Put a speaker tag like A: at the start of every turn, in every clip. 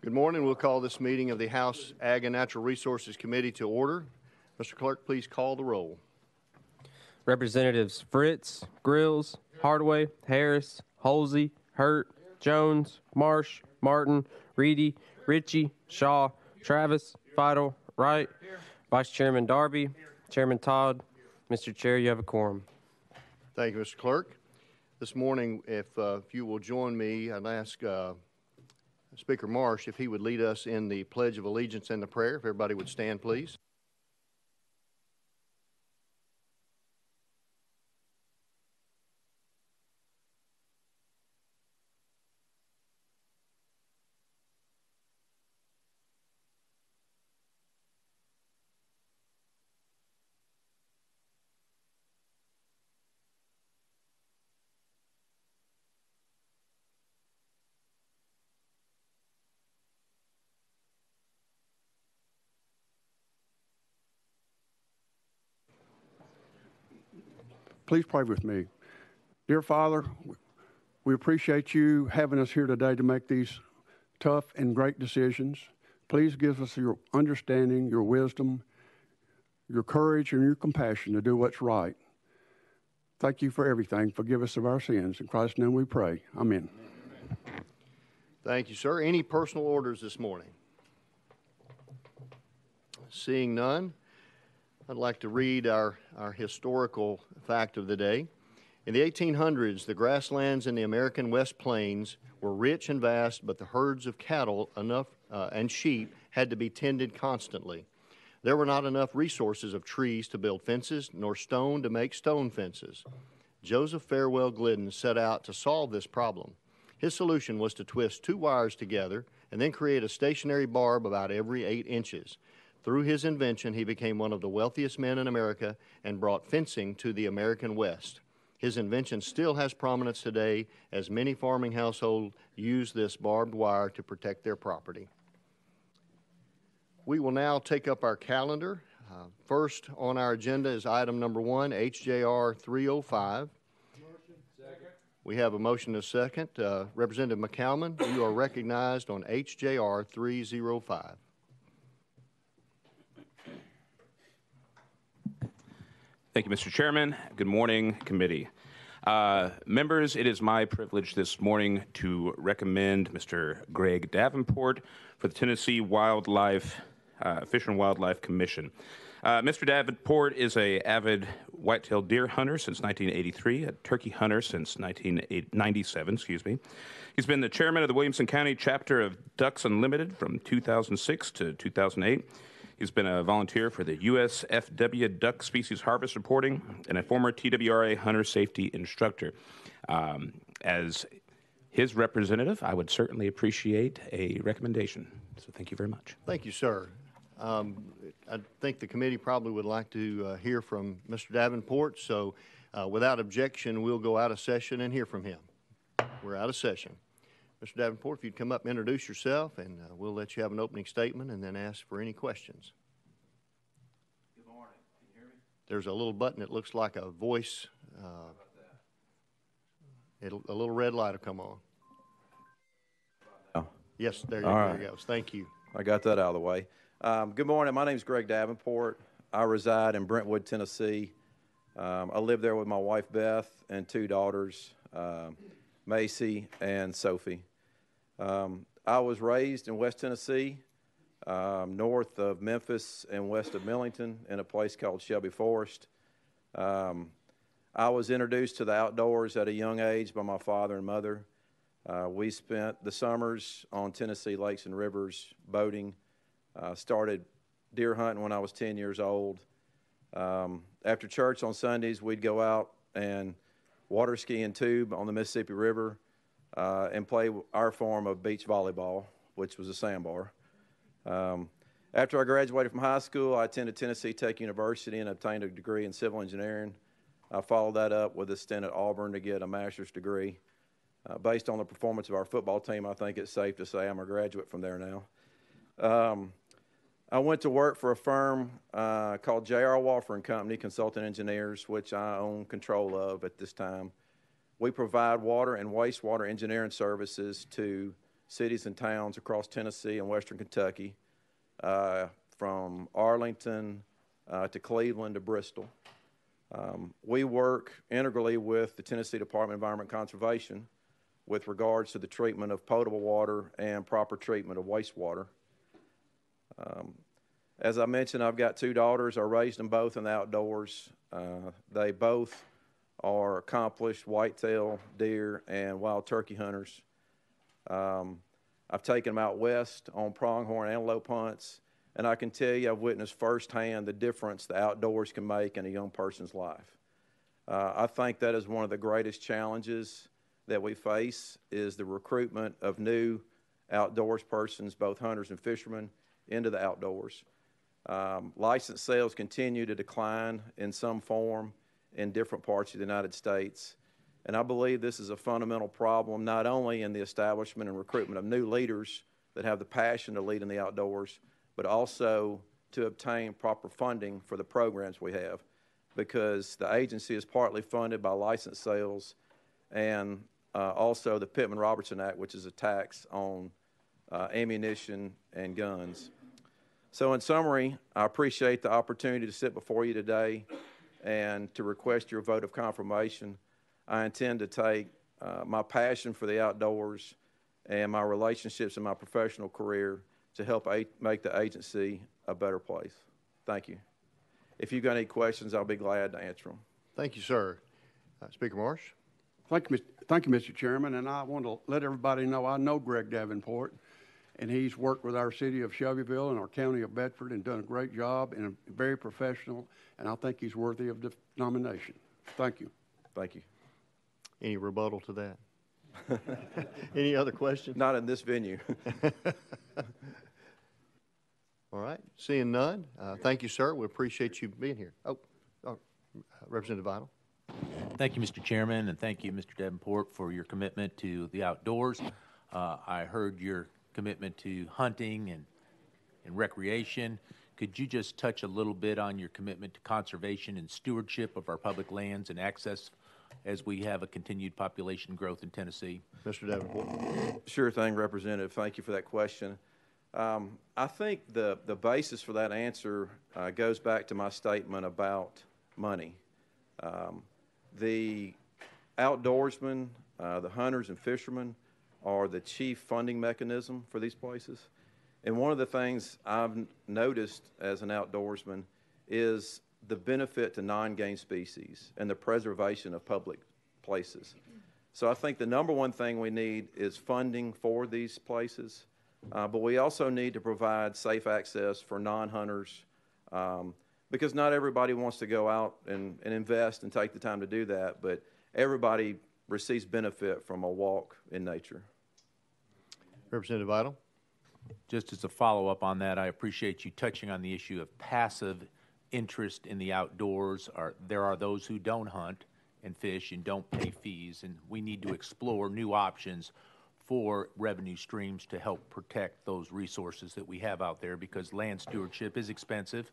A: Good morning. We'll call this meeting of the House Ag and Natural Resources Committee to order. Mr. Clerk, please call the roll.
B: Representatives Fritz, Grills, Hardaway, Harris, Holsey, Hurt, Jones, Marsh, Martin, Reedy, Ritchie, Shaw, Travis, Fidel, Wright, Vice Chairman Darby, Chairman Todd. Mr. Chair, you have a quorum.
A: Thank you, Mr. Clerk. This morning, if you will join me, I'd ask Speaker Marsh if he would lead us in the Pledge of Allegiance and the prayer. If everybody would stand, please.
C: Please pray with me. Dear Father, we appreciate you having us here today to make these tough and great decisions. Please give us your understanding, your wisdom, your courage, and your compassion to do what's right. Thank you for everything. Forgive us of our sins. In Christ's name we pray. Amen.
A: Thank you, sir. Any personal orders this morning? Seeing none, I'd like to read our historical fact of the day. In the 1800s, the grasslands in the American West Plains were rich and vast, but the herds of cattle and sheep had to be tended constantly. There were not enough resources of trees to build fences, nor stone to make stone fences. Joseph Farwell Glidden set out to solve this problem. His solution was to twist two wires together and then create a stationary barb about every 8 inches. Through his invention, he became one of the wealthiest men in America and brought fencing to the American West. His invention still has prominence today, as many farming households use this barbed wire to protect their property. We will now take up our calendar. First on our agenda is item number 1, HJR 305. We have a motion and a second. Representative McCalman, you are recognized on HJR 305.
D: Thank you, Mr. Chairman. Good morning, committee. Members, it is my privilege this morning to recommend Mr. Greg Davenport for the Tennessee Fish and Wildlife Commission. Mr. Davenport is an avid white-tailed deer hunter since 1983, a turkey hunter since 1997, He's been the chairman of the Williamson County chapter of Ducks Unlimited from 2006 to 2008. He's been a volunteer for the USFW Duck Species Harvest Reporting and a former TWRA hunter safety instructor. As his representative, I would certainly appreciate a recommendation. So thank you very much.
A: Thank you, sir. I think the committee probably would like to hear from Mr. Davenport, so without objection, we'll go out of session and hear from him. We're out of session. Mr. Davenport, if you'd come up and introduce yourself, and we'll let you have an opening statement and then ask for any questions.
E: Good morning. Can you hear me?
A: There's a little button that looks like a voice. A little red light will come on.
E: Oh.
A: Yes, there you go. Thank you.
E: I got that out of the way. Good morning. My name is Greg Davenport. I reside in Brentwood, Tennessee. I live there with my wife, Beth, and 2 daughters, Macy and Sophie. I was raised in West Tennessee, north of Memphis and west of Millington, in a place called Shelby Forest. I was introduced to the outdoors at a young age by my father and mother. We spent the summers on Tennessee lakes and rivers boating. Started deer hunting when I was 10 years old. After church on Sundays, we'd go out and water ski and tube on the Mississippi River and play our form of beach volleyball, which was a sandbar. After I graduated from high school, I attended Tennessee Tech University and obtained a degree in civil engineering. I followed that up with a stint at Auburn to get a master's degree. Based on the performance of our football team, I think it's safe to say I'm a graduate from there now. I went to work for a firm called J.R. Walfer & Company, Consulting Engineers, which I own control of at this time. We provide water and wastewater engineering services to cities and towns across Tennessee and western Kentucky, from Arlington to Cleveland to Bristol. We work integrally with the Tennessee Department of Environment Conservation with regards to the treatment of potable water and proper treatment of wastewater. As I mentioned, I've got two daughters. I raised them both in the outdoors. They both are accomplished whitetail, deer, and wild turkey hunters. I've taken them out west on pronghorn antelope hunts, and I can tell you I've witnessed firsthand the difference the outdoors can make in a young person's life. I think that is one of the greatest challenges that we face is the recruitment of new outdoors persons, both hunters and fishermen, into the outdoors. License sales continue to decline in some form in different parts of the United States. And I believe this is a fundamental problem, not only in the establishment and recruitment of new leaders that have the passion to lead in the outdoors, but also to obtain proper funding for the programs we have, because the agency is partly funded by license sales and also the Pittman-Robertson Act, which is a tax on ammunition and guns. So in summary, I appreciate the opportunity to sit before you today and to request your vote of confirmation. I intend to take my passion for the outdoors and my relationships in my professional career to help make the agency a better place. Thank you. If you've got any questions, I'll be glad to answer them.
A: Thank you, sir. Speaker Marsh.
C: Thank you, Mr. Chairman, and I want to let everybody know I know Greg Davenport, and he's worked with our city of Shelbyville and our county of Bedford and done a great job and very professional, and I think he's worthy of the nomination. Thank you.
E: Thank you.
A: Any rebuttal to that? Any other questions?
E: Not in this venue.
A: All right. Seeing none, thank you, sir. We appreciate you being here. Representative Vital.
F: Thank you, Mr. Chairman, and thank you, Mr. Davenport, for your commitment to the outdoors. I heard your commitment to hunting and recreation. Could you just touch a little bit on your commitment to conservation and stewardship of our public lands and access as we have a continued population growth in Tennessee?
A: Mr. Davenport.
E: Sure thing, Representative. Thank you for that question. I think the basis for that answer goes back to my statement about money. The outdoorsmen, the hunters and fishermen are the chief funding mechanism for these places. And one of the things I've noticed as an outdoorsman is the benefit to non-game species and the preservation of public places. So I think the number one thing we need is funding for these places, but we also need to provide safe access for non-hunters, because not everybody wants to go out and invest and take the time to do that, but everybody receives benefit from a walk in nature.
A: Representative Vital.
F: Just as a follow-up on that, I appreciate you touching on the issue of passive interest in the outdoors. There are those who don't hunt and fish and don't pay fees, and we need to explore new options for revenue streams to help protect those resources that we have out there, because land stewardship is expensive,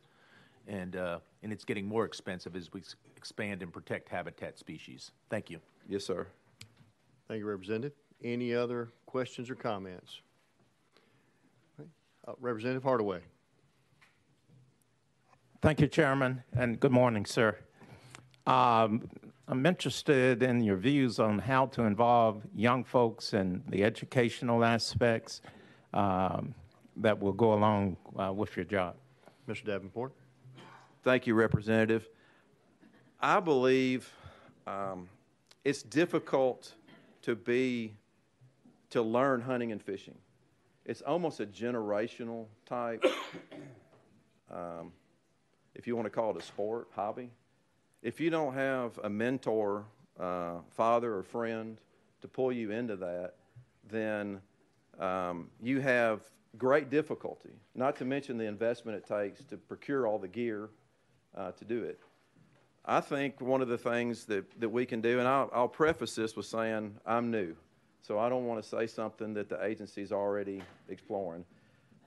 F: and it's getting more expensive as we expand and protect habitat species. Thank you.
E: Yes, sir.
A: Thank you, Representative. Any other questions or comments? Representative Hardaway.
G: Thank you, Chairman, and good morning, sir. I'm interested in your views on how to involve young folks in the educational aspects that will go along with your job.
A: Mr. Davenport.
E: Thank you, Representative. I believe it's difficult to learn hunting and fishing. It's almost a generational type, if you want to call it a sport, hobby. If you don't have a mentor, father or friend to pull you into that, then you have great difficulty, not to mention the investment it takes to procure all the gear to do it. I think one of the things that we can do, and I'll preface this with saying I'm new, so I don't want to say something that the agency's already exploring.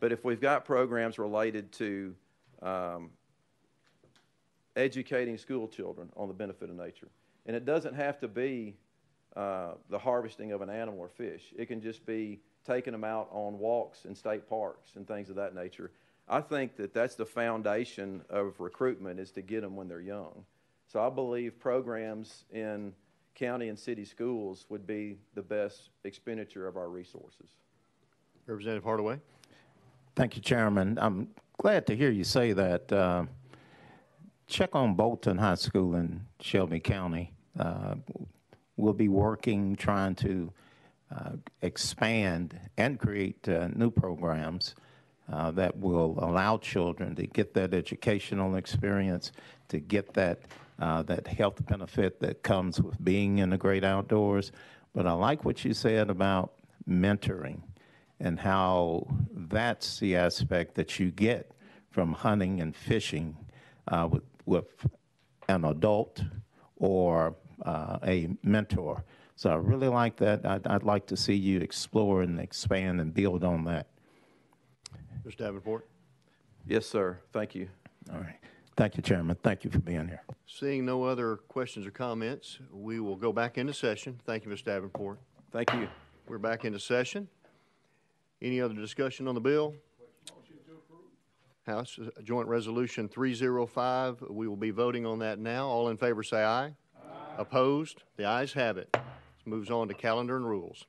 E: But if we've got programs related to educating school children on the benefit of nature, and it doesn't have to be the harvesting of an animal or fish. It can just be taking them out on walks in state parks and things of that nature. I think that that's the foundation of recruitment, is to get them when they're young. So I believe programs in county and city schools would be the best expenditure of our resources.
A: Representative Hardaway.
G: Thank you, Chairman. I'm glad to hear you say that. Check on Bolton High School in Shelby County. We'll be working, trying to expand and create new programs that will allow children to get that educational experience, to get that health benefit that comes with being in the great outdoors. But I like what you said about mentoring and how that's the aspect that you get from hunting and fishing with an adult or a mentor. So I really like that. I'd like to see you explore and expand and build on that.
A: Mr. Davenport.
E: Yes, sir. Thank you.
G: All right. Thank you, Chairman. Thank you for being here.
A: Seeing no other questions or comments, we will go back into session. Thank you, Mr. Davenport.
E: Thank you.
A: We're back into session. Any other discussion on the bill? House Joint Resolution 305. We will be voting on that now. All in favor say aye. Aye. Opposed? The ayes have it. This moves on to calendar and rules.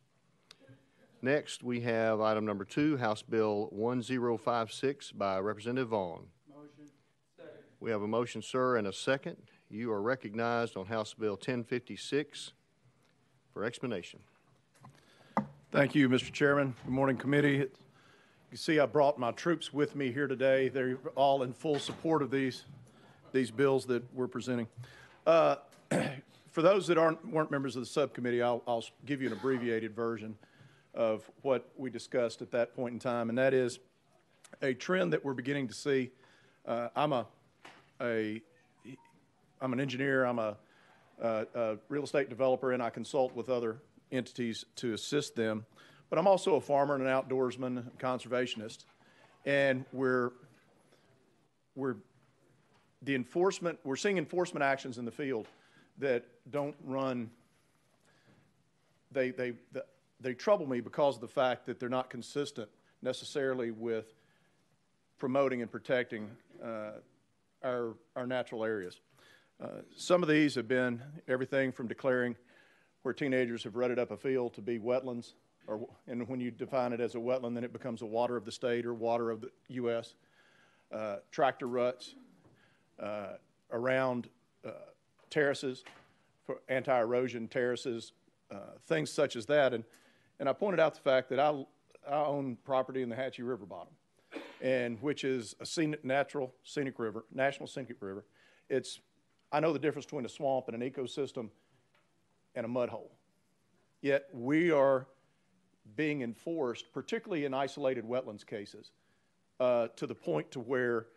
A: Next, we have item number 2, House Bill 1056 by Representative Vaughn. Motion. Second. We have a motion, sir, and a second. You are recognized on House Bill 1056 for explanation.
H: Thank you, Mr. Chairman. Good morning, committee. You see, I brought my troops with me here today. They're all in full support of these bills that we're presenting. For those that weren't members of the subcommittee, I'll give you an abbreviated version of what we discussed at that point in time, and that is a trend that we're beginning to see. I'm an engineer. I'm a real estate developer, and I consult with other entities to assist them. But I'm also a farmer and an outdoorsman, conservationist, and we're seeing enforcement actions in the field that don't run. They trouble me because of the fact that they're not consistent necessarily with promoting and protecting our natural areas. Some of these have been everything from declaring where teenagers have rutted up a field to be wetlands, and when you define it as a wetland, then it becomes a water of the state or water of the U.S. Tractor ruts around terraces, for anti-erosion terraces, things such as that. And I pointed out the fact that I own property in the Hatchie River bottom, and which is a national scenic river. I know the difference between a swamp and an ecosystem and a mud hole. Yet we are being enforced, particularly in isolated wetlands cases, to the point to where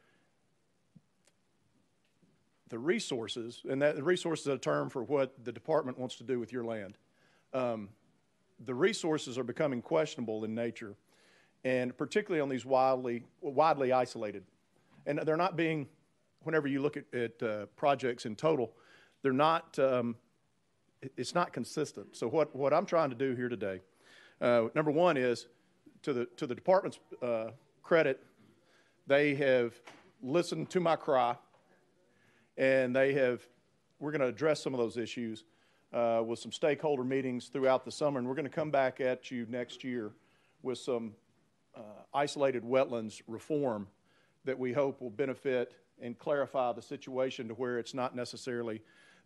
H: the resources, and that the resources is a term for what the department wants to do with your land. The resources are becoming questionable in nature, and particularly on these widely isolated. And they're not being, whenever you look at projects in total, they're not, it's not consistent. So what I'm trying to do here today, number one is, to the department's credit, they have listened to my cry, and we're going to address some of those issues with some stakeholder meetings throughout the summer, and we're going to come back at you next year with some isolated wetlands reform that we hope will benefit and clarify the situation to where it's not necessarily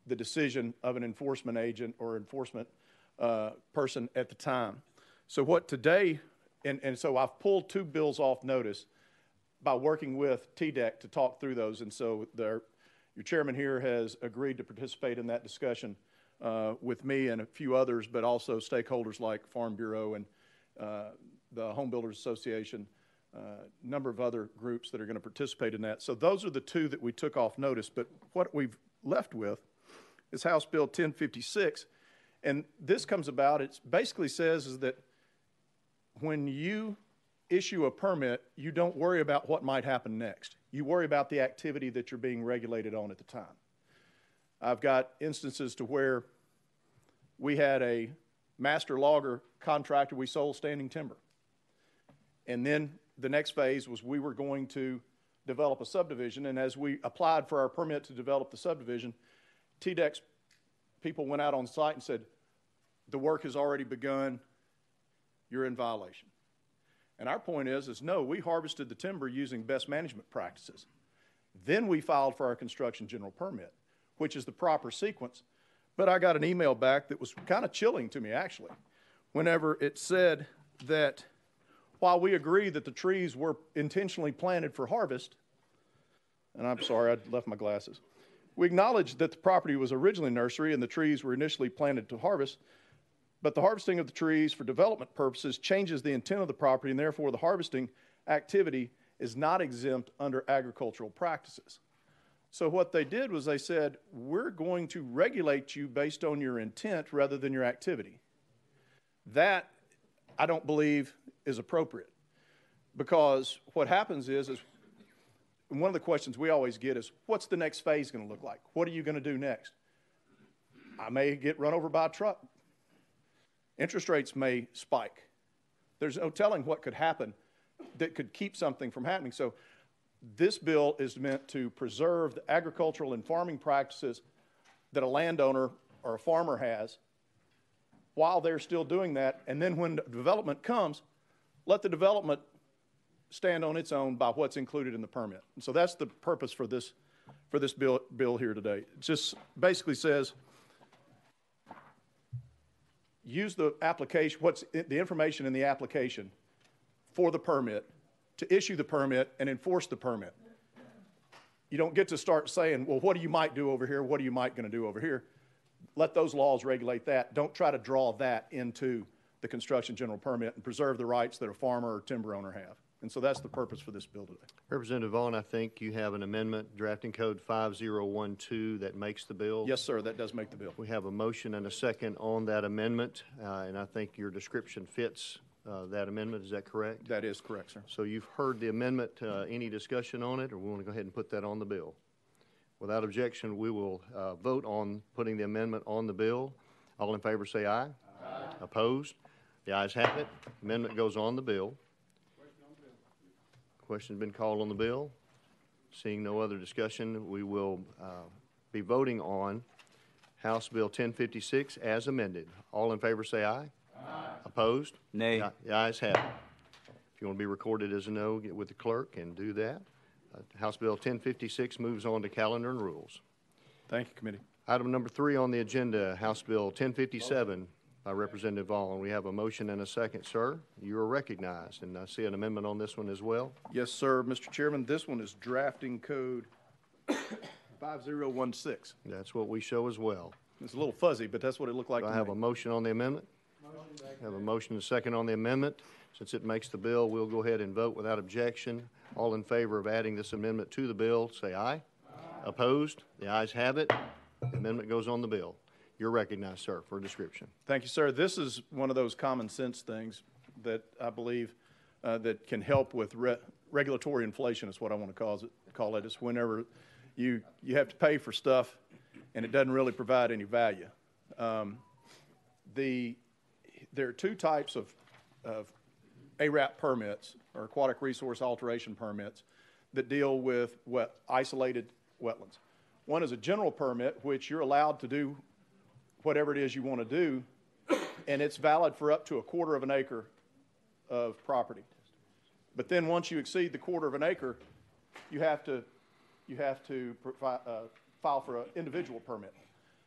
H: the decision of an enforcement agent or enforcement person at the time. So what today, and so I've pulled 2 bills off notice by working with TDEC to talk through those, and so your chairman here has agreed to participate in that discussion with me and a few others, but also stakeholders like Farm Bureau and the Home Builders Association, a number of other groups that are going to participate in that. So those are the 2 that we took off notice, but what we've left with is House Bill 1056, and this comes about, it basically says is that when you issue a permit, you don't worry about what might happen next. You worry about the activity that you're being regulated on at the time. I've got instances to where we had a master logger contractor, we sold standing timber. And then the next phase was we were going to develop a subdivision, and as we applied for our permit to develop the subdivision, TDEX people went out on site and said, the work has already begun, you're in violation. And our point is no, we harvested the timber using best management practices. Then we filed for our construction general permit, which is the proper sequence. But I got an email back that was kind of chilling to me, actually, whenever it said that while we agree that the trees were intentionally planted for harvest, and I'm sorry, I left my glasses. We acknowledge that the property was originally nursery and the trees were initially planted to harvest, but the harvesting of the trees for development purposes changes the intent of the property, and therefore the harvesting activity is not exempt under agricultural practices. So what they did was they said, we're going to regulate you based on your intent rather than your activity. That, I don't believe, is appropriate, because what happens is one of the questions we always get is, what's the next phase going to look like? What are you going to do next? I may get run over by a truck. Interest rates may spike. There's no telling what could happen that could keep something from happening. So this bill is meant to preserve the agricultural and farming practices that a landowner or a farmer has while they're still doing that, and then when development comes, let the development stand on its own by what's included in the permit. And so that's the purpose for this bill here today. It just basically says, use the application, what's the information in the application for the permit to issue the permit and enforce the permit. You don't get to start saying, well, what do you might do over here? What are you might going to do over here? Let those laws regulate that. Don't try to draw that into the construction general permit and preserve the rights that a farmer or timber owner have. And so that's the purpose for this bill today.
A: Representative Vaughn, I think you have an amendment, drafting code 5012, that makes the bill.
H: Yes, sir, that does make the bill.
A: We have a motion and a second on that amendment, and I think your description fits that amendment. Is that correct?
H: That is correct, sir.
A: So you've heard the amendment. Any discussion on it, or we want to go ahead and put that on the bill? Without objection, we will vote on putting the amendment on the bill. All in favor say aye. Aye. Opposed? The ayes have it. Amendment goes on the bill. Question's been called on the bill. Seeing no other discussion, we will be voting on House Bill 1056 as amended. All in favor say aye. Aye. Opposed?
I: Nay.
A: The ayes have it. If you want to be recorded as a no, get with the clerk and do that. House Bill 1056 moves on to calendar and rules.
H: Thank you, committee.
A: Item number 3 on the agenda, House Bill 1057 by Representative Vaughn. We have a motion and a second, sir. You are recognized, and I see an amendment on this one as well.
H: Yes, sir, Mr. Chairman. This one is drafting code 5016.
A: That's what we show as well.
H: It's a little fuzzy, but that's what it looked like
A: Do
H: to
A: I have
H: me.
A: a motion on the amendment? I have a motion and a second on the amendment. Since it makes the bill, we'll go ahead and vote without objection. All in favor of adding this amendment to the bill, say aye. Aye. Opposed? The ayes have it. The amendment goes on the bill. You're recognized, sir, for a description.
H: Thank you, sir. This is one of those common sense things that I believe that can help with regulatory inflation is what I want to call it. It's whenever you have to pay for stuff and it doesn't really provide any value. There are two types of ARAP permits, or aquatic resource alteration permits, that deal with isolated wetlands. One is a general permit, which you're allowed to do whatever it is you want to do, and it's valid for up to 1/4 of an acre of property. But then once you exceed the 1/4 of an acre, you have to file for an individual permit.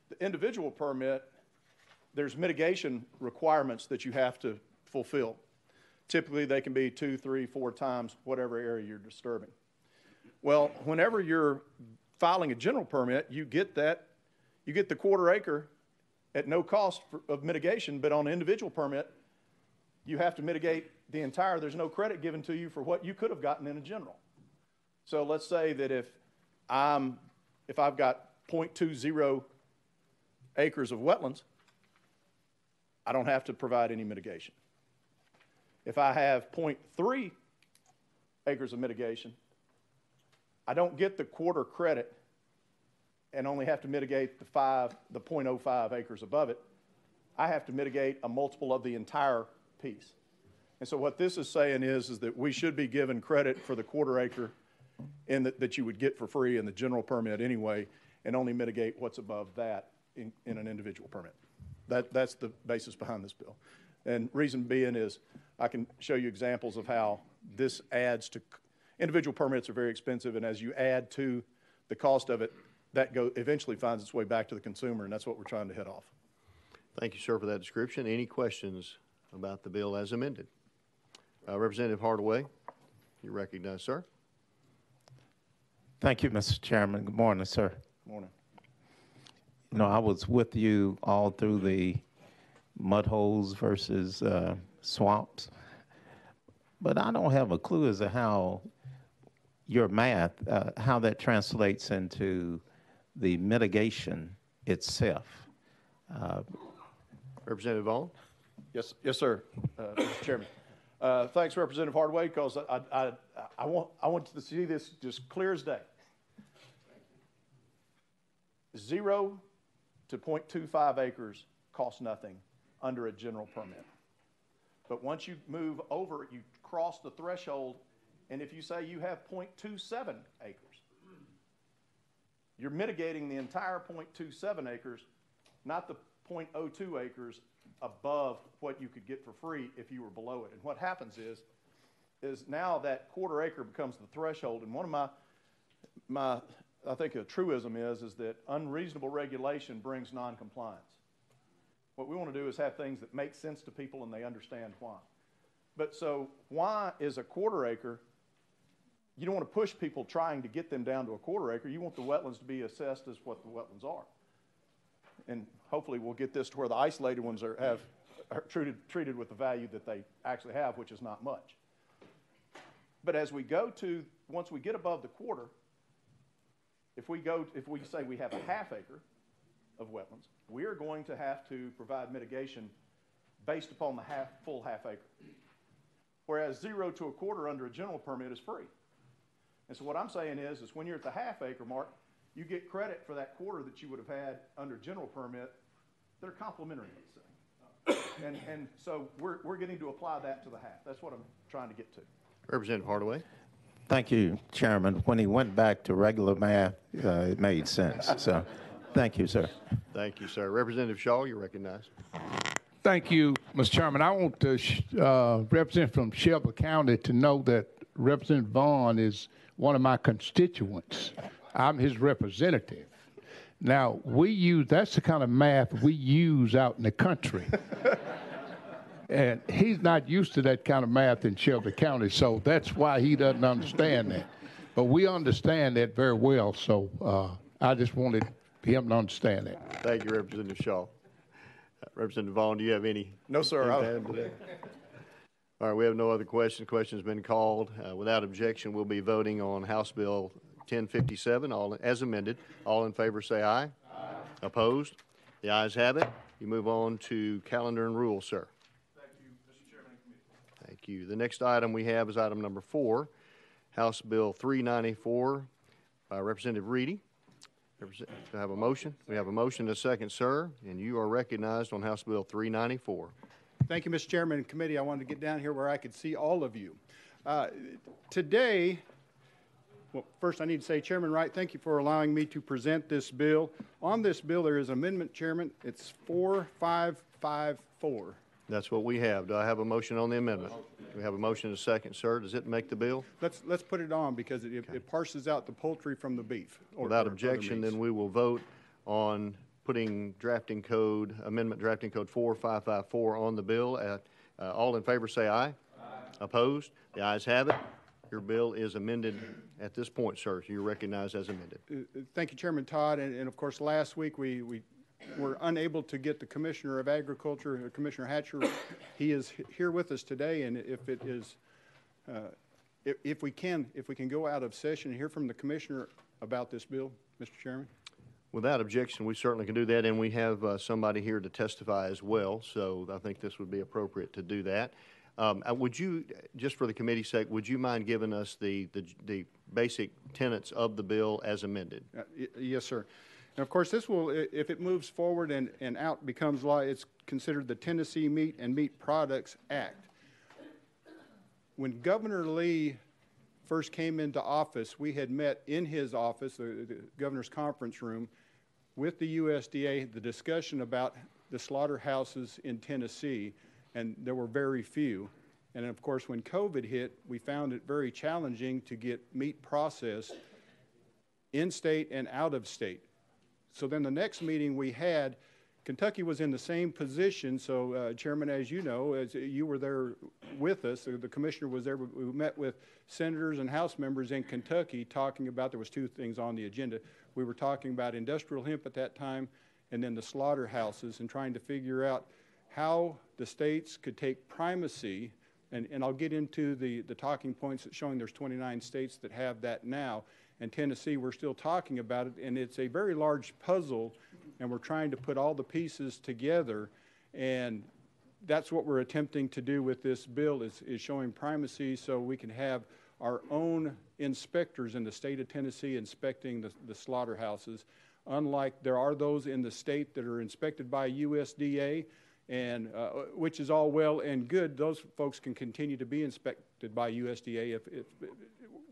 H: The individual permit, there's mitigation requirements that you have to fulfill. Typically, they can be 2, 3, 4 times whatever area you're disturbing. Well, whenever you're filing a general permit, you get the 1/4 acre at no cost of mitigation, but on an individual permit, you have to mitigate the entire. There's no credit given to you for what you could have gotten in a general. So let's say that if I've got 0.20 acres of wetlands, I don't have to provide any mitigation. If I have 0.3 acres of mitigation, I don't get the 1/4 credit and only have to mitigate the 0.05 acres above it. I have to mitigate a multiple of the entire piece. And so what this is saying is that we should be given credit for the quarter acre that you would get for free in the general permit anyway, and only mitigate what's above that in an individual permit. That's the basis behind this bill. And reason being is I can show you examples of how this adds to, individual permits are very expensive, and as you add to the cost of it, that eventually finds its way back to the consumer, and that's what we're trying to head off.
A: Thank you, sir, for that description. Any questions about the bill as amended? Representative Hardaway, you recognize, sir.
G: Thank you, Mr. Chairman. Good morning, sir.
H: Good morning.
G: You know, I was with you all through the mud holes versus swamps, but I don't have a clue as to how your math, how that translates into the mitigation itself.
A: Representative Vaughn.
H: Yes, sir, Mr. Chairman. Thanks, Representative Hardaway, because I want to see this just clear as day. 0 to 0.25 acres costs nothing under a general permit. But once you move over, you cross the threshold, and if you say you have 0.27 acres, you're mitigating the entire 0.27 acres, not the 0.02 acres above what you could get for free if you were below it. And what happens is now that quarter acre becomes the threshold. And one of my I think a truism is that unreasonable regulation brings noncompliance. What we want to do is have things that make sense to people and they understand why. But so why is a quarter acre? You don't want to push people trying to get them down to a quarter acre. You want the wetlands to be assessed as what the wetlands are. And hopefully we'll get this to where the isolated ones are treated with the value that they actually have, which is not much. But as we go to, once we get above the quarter, if we say we have a half acre of wetlands, we are going to have to provide mitigation based upon the full half acre. Whereas 0 to a quarter under a general permit is free. And so what I'm saying is when you're at the half acre mark, you get credit for that quarter that you would have had under general permit that are complementary, let's say. And so we're getting to apply that to the half. That's what I'm trying to get to.
A: Representative Hardaway.
G: Thank you, Chairman. When he went back to regular math, it made sense. So thank you, sir.
A: Thank you, sir. Representative Shaw, you're recognized.
I: Thank you, Mr. Chairman. I want to represent from Shelby County to know that Representative Vaughn is one of my constituents. I'm his representative. Now, that's the kind of math we use out in the country. And he's not used to that kind of math in Shelby County, so that's why he doesn't understand that. But we understand that very well, so I just wanted him to understand that.
A: Thank you, Representative Shaw. Representative Vaughn, do you have any?
H: No, sir.
A: All right, we have no other questions. Question's been called. Without objection, we'll be voting on House Bill 1057, as amended. All in favor say aye. Aye. Opposed? The ayes have it. You move on to calendar and rules, sir. Thank you. The next item we have is item number 4, House Bill 394 by Representative Reedy. Do I have a motion? We have a motion and a second, sir, and you are recognized on House Bill 394.
J: Thank you, Mr. Chairman and committee. I wanted to get down here where I could see all of you. Today, well, first I need to say, Chairman Wright, thank you for allowing me to present this bill. On this bill, there is an amendment, Chairman. It's 4554.
A: That's what we have. Do I have a motion on the amendment? We have a motion and a second, sir. Does it make the bill?
J: Let's put it on because it parses out the poultry from the beef.
A: Without objection, then we will vote on putting amendment drafting code 4554 on the bill. All in favor say aye. Aye. Opposed? The ayes have it. Your bill is amended at this point, sir. You're recognized as amended.
J: Thank you, Chairman Todd. And of course, last week we were unable to get the Commissioner of Agriculture, Commissioner Hatcher. He is here with us today, and if we can go out of session and hear from the Commissioner about this bill, Mr. Chairman.
A: Without objection, we certainly can do that, and we have somebody here to testify as well, so I think this would be appropriate to do that. Would you, just for the committee's sake, would you mind giving us the basic tenets of the bill as amended?
J: Yes, sir. And of course, this will, if it moves forward and out, becomes law, it's considered the Tennessee Meat and Meat Products Act. When Governor Lee first came into office, we had met in his office, the governor's conference room, with the USDA, the discussion about the slaughterhouses in Tennessee, and there were very few. And of course, when COVID hit, we found it very challenging to get meat processed in state and out of state. So then the next meeting we had, Kentucky was in the same position. So Chairman, as you know, as you were there with us, the commissioner was there. We met with senators and House members in Kentucky talking about, there was two things on the agenda. We were talking about industrial hemp at that time and then the slaughterhouses, and trying to figure out how the states could take primacy. And I'll get into the talking points showing there's 29 states that have that now. And Tennessee, we're still talking about it, and it's a very large puzzle, and we're trying to put all the pieces together. And that's what we're attempting to do with this bill, is showing primacy so we can have our own inspectors in the state of Tennessee inspecting the slaughterhouses. Unlike there are those in the state that are inspected by USDA, and which is all well and good. Those folks can continue to be inspected by USDA if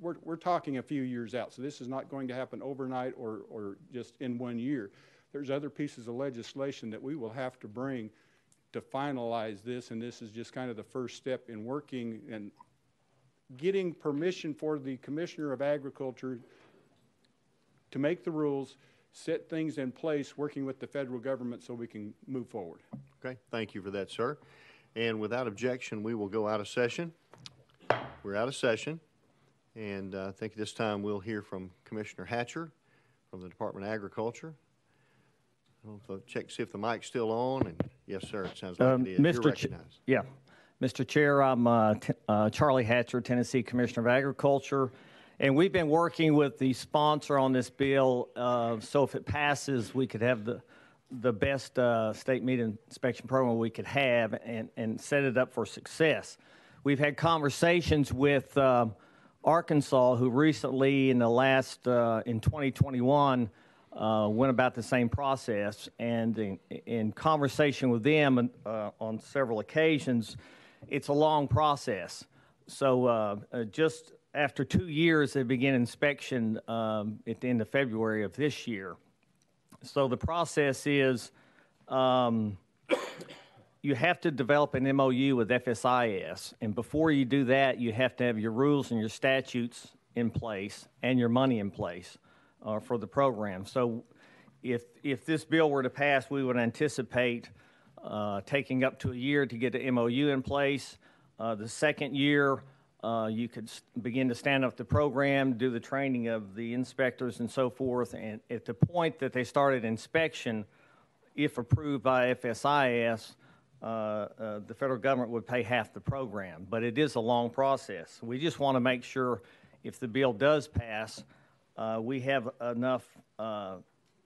J: we're talking a few years out. So this is not going to happen overnight or just in 1 year. There's other pieces of legislation that we will have to bring to finalize this, and this is just kind of the first step in working and getting permission for the Commissioner of Agriculture to make the rules, set things in place, working with the federal government so we can move forward.
A: Okay, thank you for that, sir. And without objection, we will go out of session. We're out of session, and I think this time we'll hear from Commissioner Hatcher from the Department of Agriculture. I don't know if check see if the mic's still on, and yes, sir, it sounds like it is. You're recognized.
K: Mr. Chair, I'm Charlie Hatcher, Tennessee Commissioner of Agriculture. And we've been working with the sponsor on this bill, so if it passes, we could have the best state meat inspection program we could have and set it up for success. We've had conversations with Arkansas, who recently in the last, in 2021, went about the same process. And in conversation with them on several occasions, it's a long process. So just after 2 years, they began inspection at the end of February of this year. So the process is you have to develop an MOU with FSIS. And before you do that, you have to have your rules and your statutes in place and your money in place for the program. So if this bill were to pass, we would anticipate taking up to a year to get the MOU in place. The second year, you could begin to stand up the program, do the training of the inspectors and so forth, and at the point that they started inspection, if approved by FSIS, the federal government would pay half the program. But it is a long process. We just want to make sure if the bill does pass, we have enough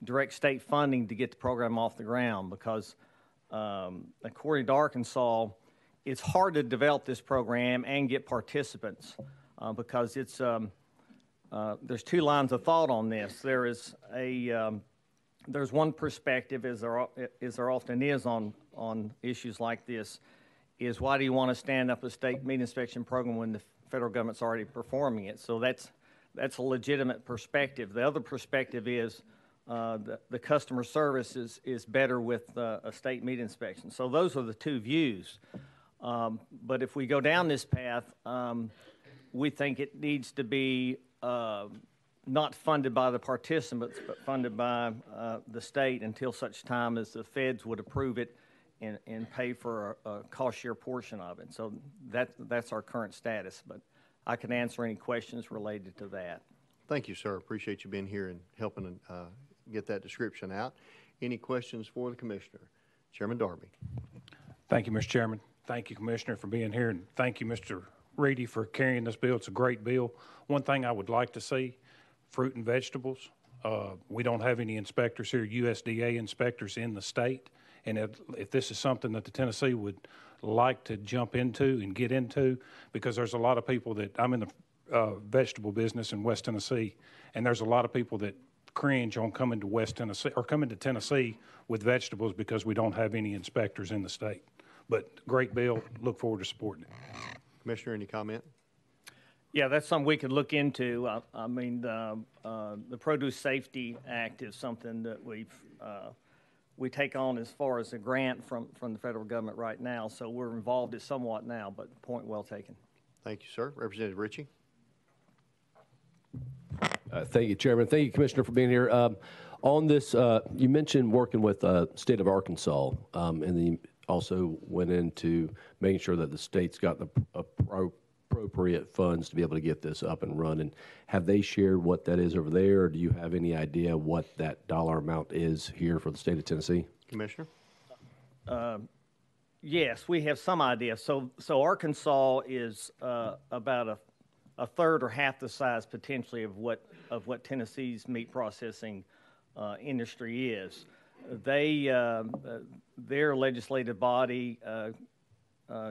K: direct state funding to get the program off the ground, because according to Arkansas, it's hard to develop this program and get participants because it's there's two lines of thought on this. There is there's one perspective, as there often is on issues like this, is why do you want to stand up a state meat inspection program when the federal government's already performing it? So that's a legitimate perspective. The other perspective is the customer service is better with a state meat inspection. So those are the two views. But if we go down this path, we think it needs to be not funded by the participants, but funded by the state until such time as the feds would approve it and pay for a cost share portion of it. So that's our current status, but I can answer any questions related to that.
A: Thank you, sir. Appreciate you being here and helping get that description out. Any questions for the Commissioner? Chairman Darby.
L: Thank you, Mr. Chairman. Thank you, Commissioner, for being here, and thank you, Mr. Reedy, for carrying this bill. It's a great bill. One thing I would like to see, fruit and vegetables. We don't have any inspectors here, USDA inspectors in the state, and if this is something that the Tennessee would like to jump into and get into, because there's a lot of people that, I'm in the vegetable business in West Tennessee, and there's a lot of people that cringe on coming to West Tennessee or coming to Tennessee with vegetables because we don't have any inspectors in the state. But great bill. Look forward to supporting it.
A: Commissioner, any comment?
K: Yeah, that's something we could look into. I mean, the Produce Safety Act is something that we take on as far as a grant from the federal government right now. So we're involved in somewhat now, but point well taken.
A: Thank you, sir. Representative Ritchie.
M: Thank you, Chairman. Thank you, Commissioner, for being here. On this, you mentioned working with the state of Arkansas, and then you also went into making sure that the state's got the appropriate funds to be able to get this up and running. Have they shared what that is over there, or do you have any idea what that dollar amount is here for the state of Tennessee?
A: Commissioner?
K: Yes, we have some idea. So Arkansas is about a third or half the size potentially of what Tennessee's meat processing industry is. Their legislative body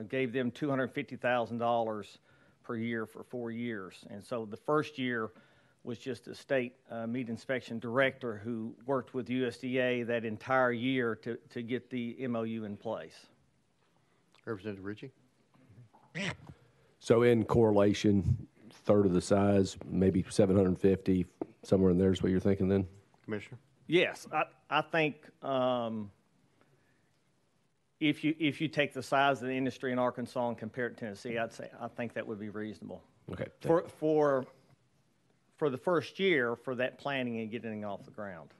K: gave them $250,000 per year for 4 years, and so the first year was just a state meat inspection director who worked with USDA that entire year to get the MOU in place.
A: Representative Ritchie.
M: So in correlation, third of the size, maybe 750, somewhere in there is what you're thinking then?
A: Commissioner?
K: Yes, I think if you take the size of the industry in Arkansas and compare it to Tennessee, I think that would be reasonable.
M: Okay.
K: For the first year for that planning and getting it off the ground.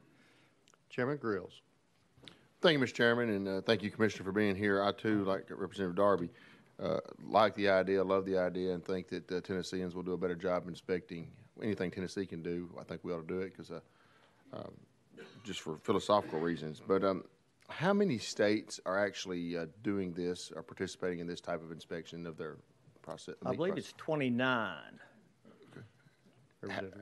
A: Chairman Grills.
N: Thank you, Mr. Chairman, and thank you, Commissioner, for being here. I, too, like Representative Darby, like the idea, love the idea, and think that Tennesseans will do a better job inspecting anything Tennessee can do. I think we ought to do it because just for philosophical reasons. But how many states are actually doing this or participating in this type of inspection of their process?
K: I believe it's 29.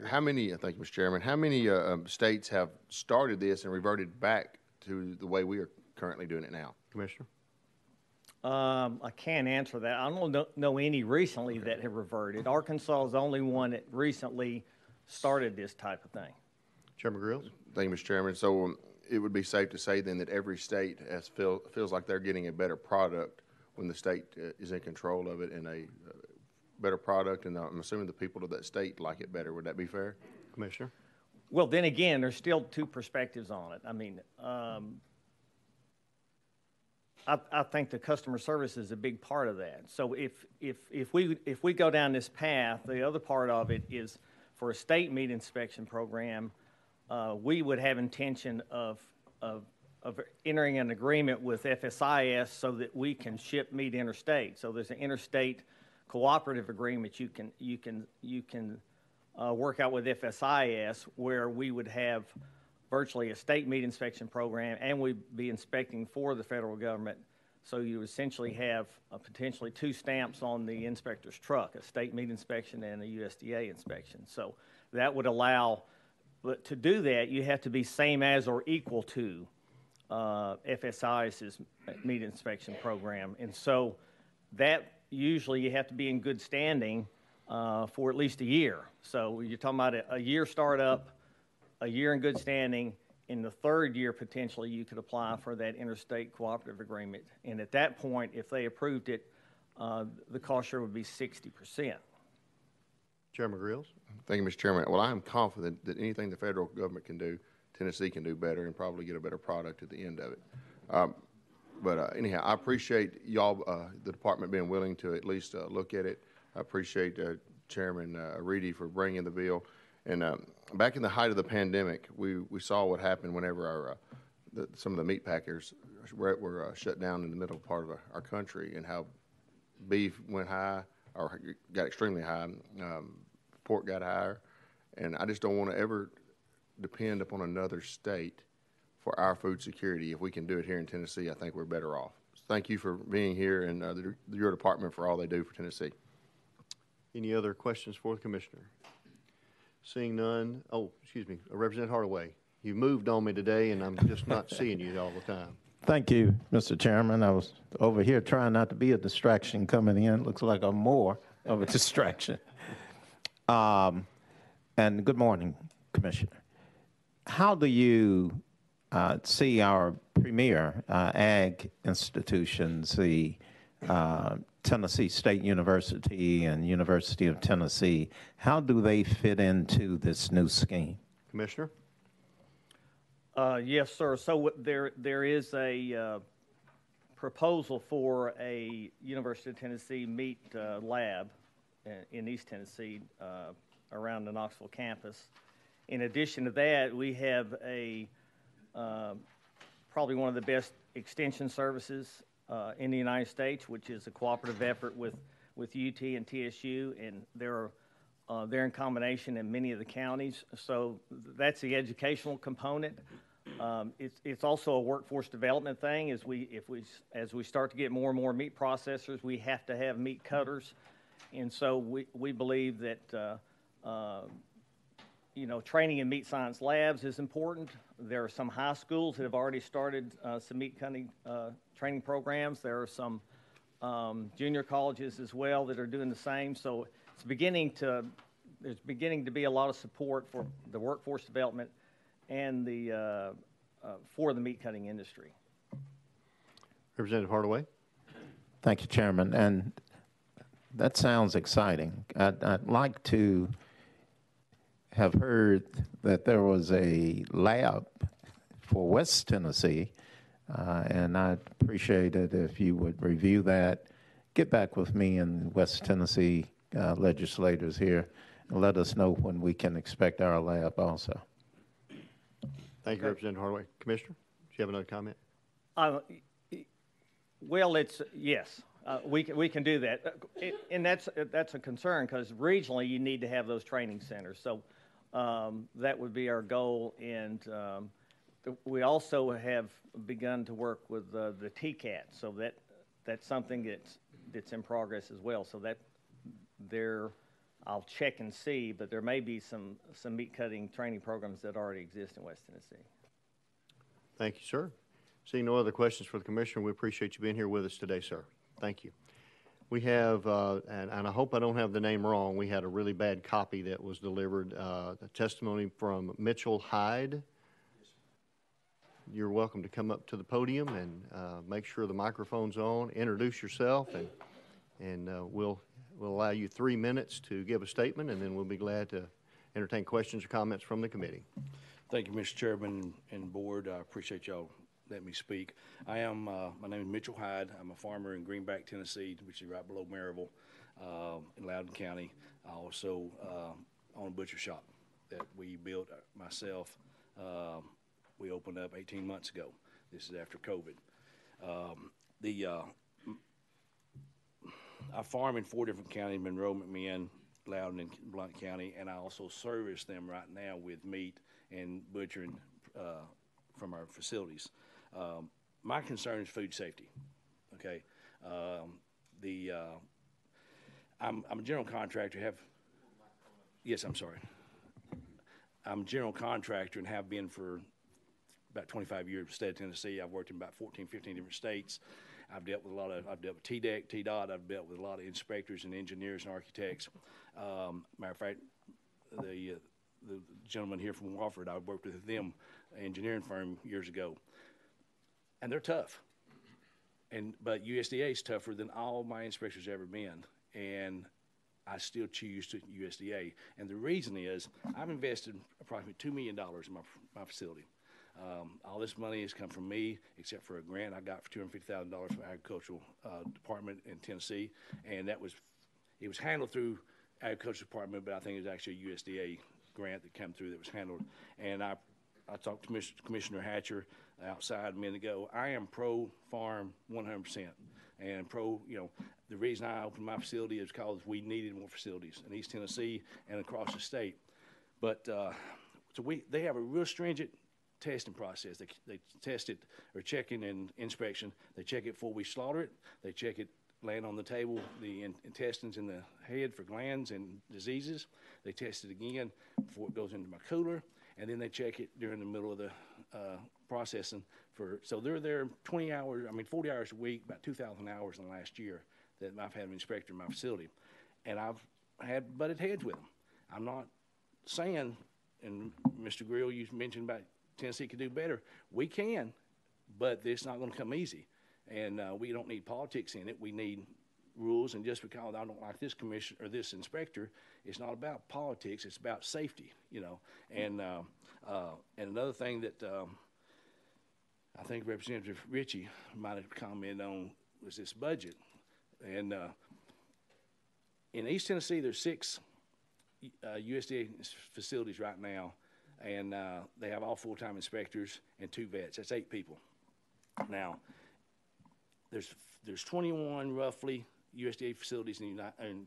N: How many, thank you, Mr. Chairman, how many states have started this and reverted back to the way we are currently doing it now?
A: Commissioner?
K: I can't answer that. I don't know any recently that have reverted. Arkansas is the only one that recently started this type of thing.
A: Chairman Grills?
N: Thank you, Mr. Chairman. So it would be safe to say then that every state feels like they're getting a better product when the state is in control of it, and a better product, and I'm assuming the people of that state like it better. Would that be fair?
A: Commissioner?
K: Well, then again, there's still two perspectives on it. I mean, I think the customer service is a big part of that. So if we go down this path, the other part of it is for a state meat inspection program, we would have intention of entering an agreement with FSIS so that we can ship meat interstate. So there's an interstate cooperative agreement you can work out with FSIS where we would have virtually a state meat inspection program, and we'd be inspecting for the federal government. So you essentially have potentially two stamps on the inspector's truck, a state meat inspection and a USDA inspection. So that would allow, but to do that, you have to be same as or equal to FSIS's meat inspection program. And so that usually you have to be in good standing for at least a year. So you're talking about a year startup, a year in good standing. In the third year, potentially, you could apply for that interstate cooperative agreement. And at that point, if they approved it, the cost share would be 60%.
A: Chairman Grills?
N: Thank you, Mr. Chairman. Well, I am confident that anything the federal government can do, Tennessee can do better and probably get a better product at the end of it. But anyhow, I appreciate y'all, the department, being willing to at least look at it. I appreciate Chairman Reedy for bringing the bill. And back in the height of the pandemic, we saw what happened whenever some of the meat packers were shut down in the middle part of our country, and how beef went high or got extremely high, pork got higher. And I just don't want to ever depend upon another state for our food security. If we can do it here in Tennessee, I think we're better off. So thank you for being here, and your department for all they do for Tennessee.
A: Any other questions for the Commissioner? Seeing none. Oh, excuse me, Representative Hardaway. You moved on me today, and I'm just not seeing you all the time.
G: Thank you, Mr. Chairman. I was over here trying not to be a distraction coming in. Looks like I'm more of a distraction. And good morning, Commissioner. how do you see our premier ag institutions, the Tennessee State University and University of Tennessee, how do they fit into this new scheme?
A: Commissioner?
K: Yes, sir. So there is a proposal for a University of Tennessee meat lab in East Tennessee around the Knoxville campus. In addition to that, we have a probably one of the best extension services in the United States, which is a cooperative effort with UT and TSU, and they're in combination in many of the counties. So that's the educational component. It's also a workforce development thing. As we start to get more and more meat processors, we have to have meat cutters, and so we believe that training in meat science labs is important. There are some high schools that have already started some meat cutting training programs. There are some junior colleges as well that are doing the same. So there's beginning to be a lot of support for the workforce development and for the meat cutting industry.
A: Representative Hardaway.
G: Thank you, Chairman. And that sounds exciting. I'd like to have heard that there was a lab for West Tennessee, and I'd appreciate it if you would review that, get back with me and West Tennessee legislators here, and let us know when we can expect our lab also.
A: Thank you, Representative Hardaway. Commissioner, do you have another comment?
K: Well, yes, we can do that, and that's a concern because regionally you need to have those training centers. So that would be our goal, and we also have begun to work with the TCAT. So that's something that's in progress as well. So that I'll check and see, but there may be some meat cutting training programs that already exist in West Tennessee.
A: Thank you, sir. Seeing no other questions for the Commissioner, we appreciate you being here with us today, sir. Thank you. We have, and I hope I don't have the name wrong, we had a really bad copy that was delivered, a testimony from Mitchell Hyde. You're welcome to come up to the podium and make sure the microphone's on, introduce yourself, and we'll allow you 3 minutes to give a statement, and then we'll be glad to entertain questions or comments from the committee.
O: Thank you, Mr. Chairman and Board. I appreciate y'all letting me speak. My name is Mitchell Hyde. I'm a farmer in Greenback, Tennessee, which is right below Maryville in Loudoun County. I also own a butcher shop that we built myself. We opened up 18 months ago. This is after COVID. I farm in 4 different counties: Monroe, McMinn, Loudoun, and Blount County, and I also service them right now with meat and butchering from our facilities. My concern is food safety. Okay, I'm a general contractor. I'm a general contractor and have been for about 25 years in the state of Tennessee. I've worked in about 14, 15 different states. I've dealt with TDEC, TDOT. I've dealt with a lot of inspectors and engineers and architects. Matter of fact, the gentleman here from Wofford, I worked with them, engineering firm years ago, and they're tough. But USDA is tougher than all my inspectors ever been, and I still choose to USDA. And the reason is I've invested approximately $2 million in my facility. All this money has come from me, except for a grant I got for $250,000 from the Agricultural Department in Tennessee, and it was handled through Agricultural Department, but I think it was actually a USDA grant that came through that was handled. And I talked to Commissioner Hatcher outside a minute ago. I am pro-farm 100%, and the reason I opened my facility is because we needed more facilities in East Tennessee and across the state. But they have a real stringent testing process. They test it, or checking and inspection. They check it before we slaughter it. They check it laying on the table, the intestines in the head for glands and diseases. They test it again before it goes into my cooler, and then they check it during the middle of the processing. So they're there 40 hours a week, about 2,000 hours in the last year that I've had an inspector in my facility. And I've had butted heads with them. I'm not saying and Mr. Grill, you mentioned about Tennessee could do better. We can, but it's not going to come easy. And we don't need politics in it. We need rules. And just because I don't like this commissioner or this inspector, it's not about politics. It's about safety, you know. And another thing that I think Representative Ritchie might have commented on was this budget. And in East Tennessee, there's 6 USDA facilities right now, and they have all full-time inspectors and 2 vets. That's 8 people. Now, there's 21 roughly USDA facilities in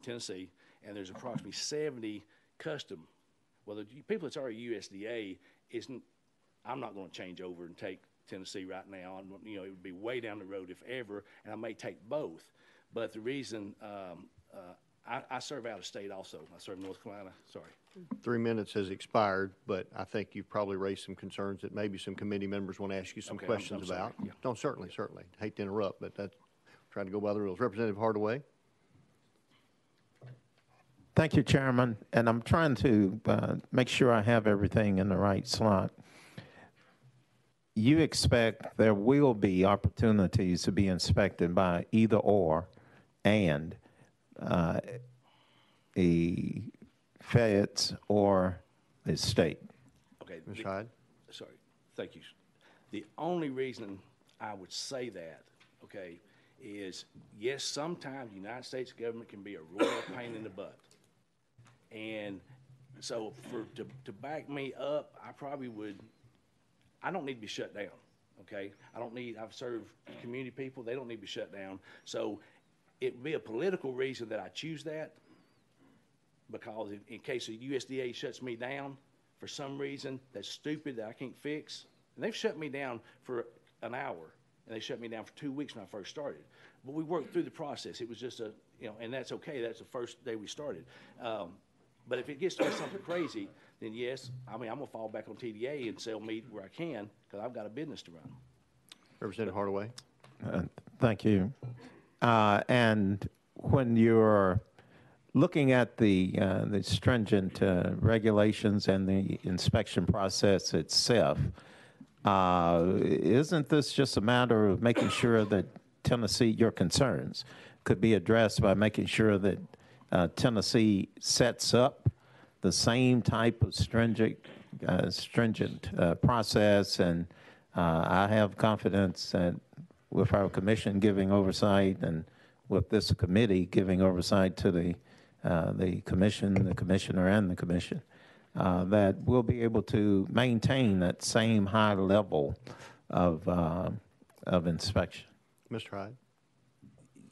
O: Tennessee, and there's approximately 70 custom. Well, the people that's already USDA isn't. I'm not going to change over and take Tennessee right now. You know, it would be way down the road if ever, and I may take both. But the reason I serve out of state also. I serve North Carolina. Sorry.
A: 3 minutes has expired, but I think you've probably raised some concerns that maybe some committee members want to ask you some questions
O: I'm
A: about.
O: sorry. Yeah.
A: No, certainly. Hate to interrupt, but that's trying to go by the rules. Representative Hardaway.
G: Thank you, Chairman. And I'm trying to make sure I have everything in the right slot. You expect there will be opportunities to be inspected by either or and the feds or the state.
O: Okay.
A: Ms. Hyde.
O: Sorry. Thank you. The only reason I would say that, okay, is yes, sometimes the United States government can be a royal pain in the butt. And so to back me up, I don't need to be shut down, okay? I've served community people, they don't need to be shut down. So it would be a political reason that I choose that, because in case the USDA shuts me down for some reason that's stupid that I can't fix, and they've shut me down for an hour, and they shut me down for 2 weeks when I first started. But we worked through the process. It was just and that's okay. That's the first day we started. But if it gets to be something crazy, then yes, I'm going to fall back on TDA and sell meat where I can, because I've got a business to run.
A: Representative Hardaway.
G: Thank you. And when you're looking at the stringent regulations and the inspection process itself, isn't this just a matter of making sure that your concerns could be addressed by making sure that Tennessee sets up the same type of stringent process? And I have confidence that with our commission giving oversight and with this committee giving oversight to the commission, the commissioner, and the commission, that we'll be able to maintain that same high level of inspection.
A: Mr. Hyde.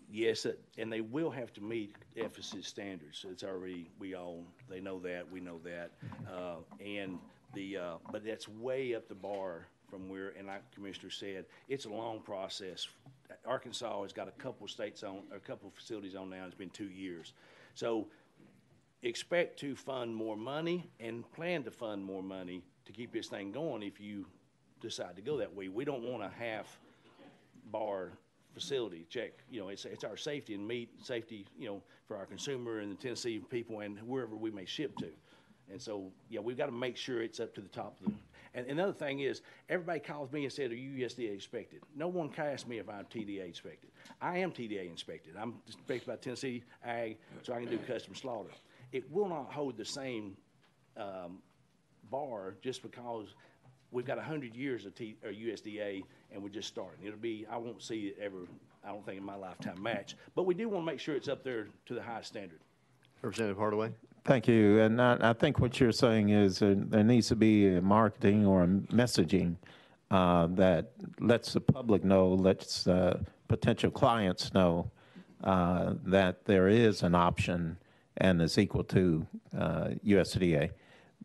O: Yes, and they will have to meet FSC standards. It's already, they know that, we know that. But that's way up the bar from where, and like the Commissioner said, it's a long process. Arkansas has got a couple facilities on now. It's been 2 years. So expect to fund more money and plan to fund more money to keep this thing going if you decide to go that way. We don't want a half bar facility check. It's our safety and meat safety, for our consumer and the Tennessee people and wherever we may ship to. And so, yeah, we've got to make sure it's up to the top of the. And another thing is, everybody calls me and said, "Are you USDA inspected?" No one asked me if I'm TDA inspected. I am TDA inspected. I'm inspected by Tennessee Ag, so I can do custom slaughter. It will not hold the same bar just because we've got 100 years of USDA and we're just starting. I won't see it ever, I don't think in my lifetime match, but we do want to make sure it's up there to the highest standard.
A: Representative Hardaway.
G: Thank you. And I think what you're saying is there needs to be a marketing or a messaging that lets the public know, lets potential clients know that there is an option and is equal to USDA.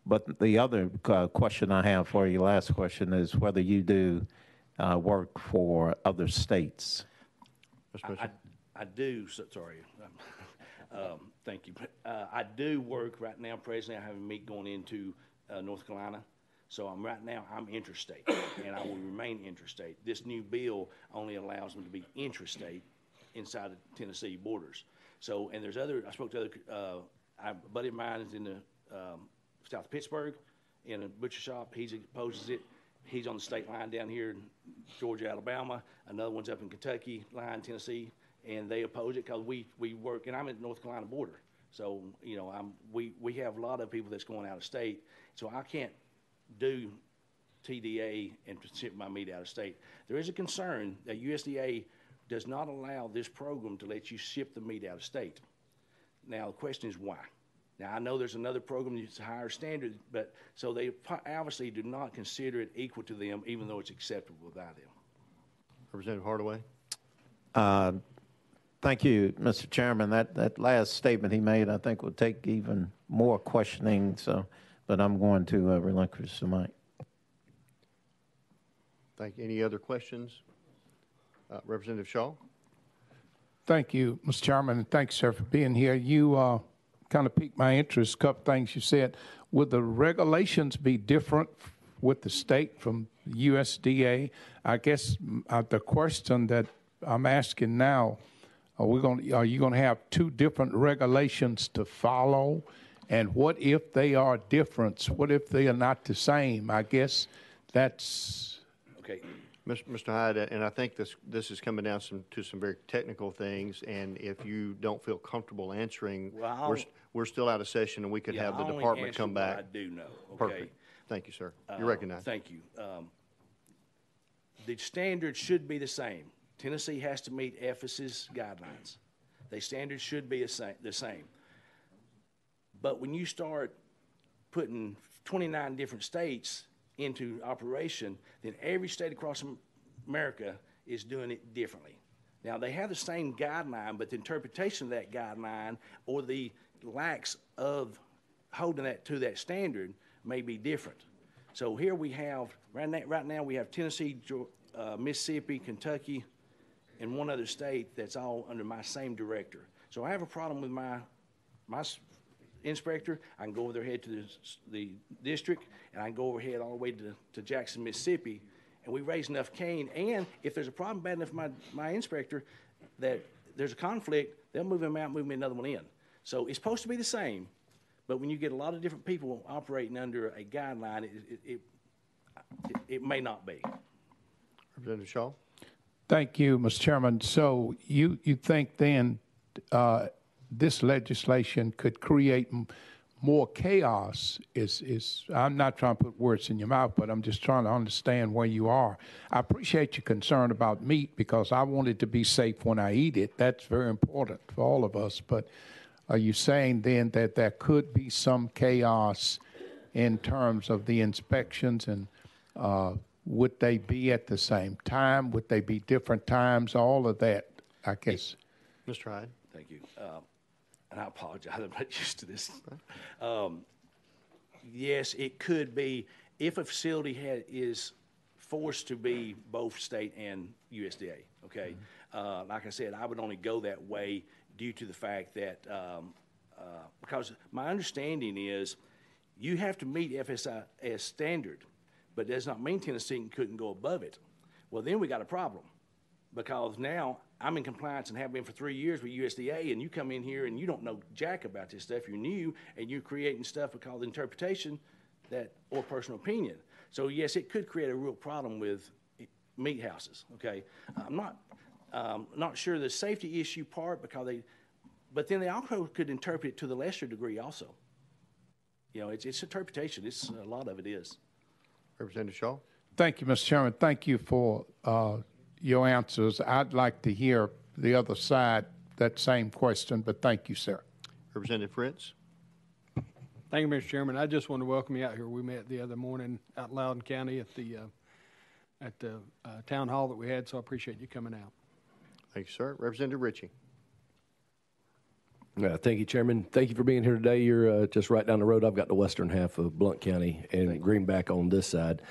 G: But the other question I have for you, last question, is whether you do work for other states.
O: I do. Sorry. Thank you. I do work right now. Presently, I have a meet going into North Carolina. So I'm interstate, and I will remain interstate. This new bill only allows me to be intrastate inside the Tennessee borders. So, and there's I spoke to a buddy of mine is in the south of Pittsburgh, in a butcher shop. He opposes it. He's on the state line down here in Georgia, Alabama. Another one's up in Kentucky line, Tennessee, and they oppose it because we work, and I'm at the North Carolina border. So, you know, we have a lot of people that's going out of state. So I can't do TDA and ship my meat out of state. There is a concern that USDA does not allow this program to let you ship the meat out of state. Now, the question is why? Now, I know there's another program that's a higher standard, but so they obviously do not consider it equal to them, even though it's acceptable by them.
A: Representative Hardaway.
G: Thank you, Mr. Chairman. That last statement he made, I think, will take even more questioning. So, but I'm going to relinquish the mic.
A: Thank you. Any other questions? Representative Shaw.
I: Thank you, Mr. Chairman, and thanks, sir, for being here. You kind of piqued my interest. A couple things you said. Would the regulations be different with the state from USDA? I guess the question that I'm asking now, are you going to have two different regulations to follow? And what if they are different? What if they are not the same? I guess that's
O: okay.
A: Mr. Hyde, and I think this is coming down to some very technical things, and if you don't feel comfortable answering, we're still out of session, and we could have the department come back.
O: I do know. Okay.
A: Perfect. Thank you, sir. You're recognized.
O: Thank you. The standard should be the same. Tennessee has to meet EFS's guidelines. The standards should be the same. But when you start putting 29 different states into operation, then every state across America is doing it differently. Now, they have the same guideline, but the interpretation of that guideline or the lacks of holding that to that standard may be different. So here we have, right now we have Tennessee, Mississippi, Kentucky, and one other state that's all under my same director. So I have a problem with my inspector. I can go over their head to the district, and I can go overhead all the way to Jackson, Mississippi, and we raise enough cane. And if there's a problem bad enough for my inspector that there's a conflict, they'll move him out and move me another one in. So it's supposed to be the same, but when you get a lot of different people operating under a guideline, it may not be.
A: Representative Shaw.
I: Thank you, Mr. Chairman. So you think then this legislation could create more chaos? I'm not trying to put words in your mouth, but I'm just trying to understand where you are. I appreciate your concern about meat because I want it to be safe when I eat it. That's very important for all of us. But are you saying then that there could be some chaos in terms of the inspections, and would they be at the same time? Would they be different times? All of that, I guess.
A: Mr. Hyde.
O: Thank you. And I apologize, I'm not used to this. Yes, it could be if a facility is forced to be both state and USDA, okay? Like I said, I would only go that way due to the fact that, because my understanding is you have to meet FSIS standard, but it does not mean Tennessee couldn't go above it. Well, then we got a problem because now I'm in compliance and have been for 3 years with USDA, and you come in here and you don't know jack about this stuff. You're new, and you're creating stuff because of interpretation or personal opinion. So, yes, it could create a real problem with meat houses, okay? I'm not sure the safety issue part but then they also could interpret it to the lesser degree also. You know, it's interpretation. A lot of it is.
A: Representative Shaw.
I: Thank you, Mr. Chairman. Thank you for your answers. I'd like to hear the other side, that same question, but thank you, sir.
A: Representative Fritz.
J: Thank you, Mr. Chairman. I just want to welcome you out here. We met the other morning out in Loudoun County at the town hall that we had, so I appreciate you coming out.
A: Thank you, sir. Representative Ritchie.
M: Thank you, Chairman. Thank you for being here today. You're just right down the road. I've got the western half of Blount County and Greenback on this side.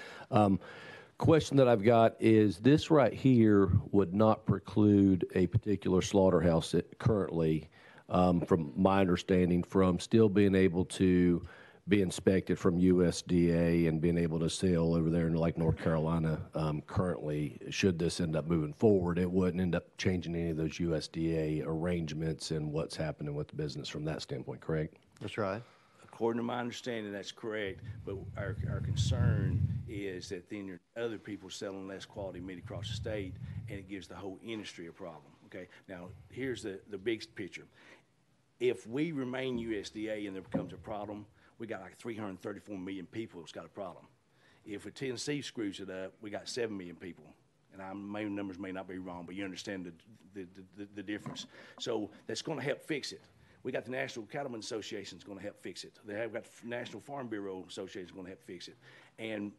M: Question that I've got is this right here would not preclude a particular slaughterhouse currently, from my understanding, from still being able to be inspected from USDA and being able to sell over there in like North Carolina currently. Should this end up moving forward, it wouldn't end up changing any of those USDA arrangements and what's happening with the business from that standpoint, correct?
A: That's right.
O: According to my understanding, that's correct, but our concern is that then your other people selling less quality meat across the state, and it gives the whole industry a problem, okay? Now, here's the big picture. If we remain USDA and there becomes a problem, we got like 334 million people that's got a problem. If Tennessee screws it up, we got 7 million people. And my numbers may not be wrong, but you understand the difference. So that's going to help fix it. We got the National Cattlemen's Association is going to help fix it. They have got the National Farm Bureau Association is going to help fix it. And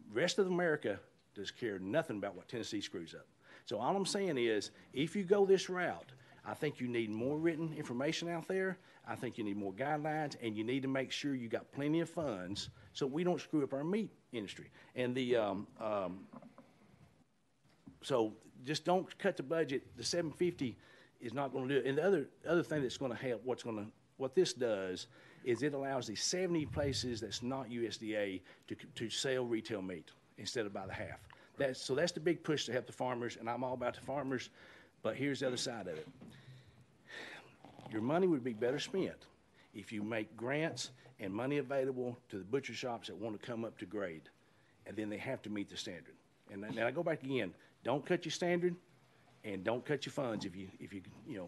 O: the rest of America does care nothing about what Tennessee screws up. So all I'm saying is, if you go this route, I think you need more written information out there. I think you need more guidelines, and you need to make sure you got plenty of funds so we don't screw up our meat industry. And so just don't cut the budget. The 750 is not going to do it. And the other thing that's going to help, what this does is it allows these 70 places that's not USDA to sell retail meat instead of by the half. So that's the big push to help the farmers, and I'm all about the farmers, but here's the other side of it. Your money would be better spent if you make grants and money available to the butcher shops that want to come up to grade, and then they have to meet the standard. And then I go back again, don't cut your standard, and don't cut your funds if you know.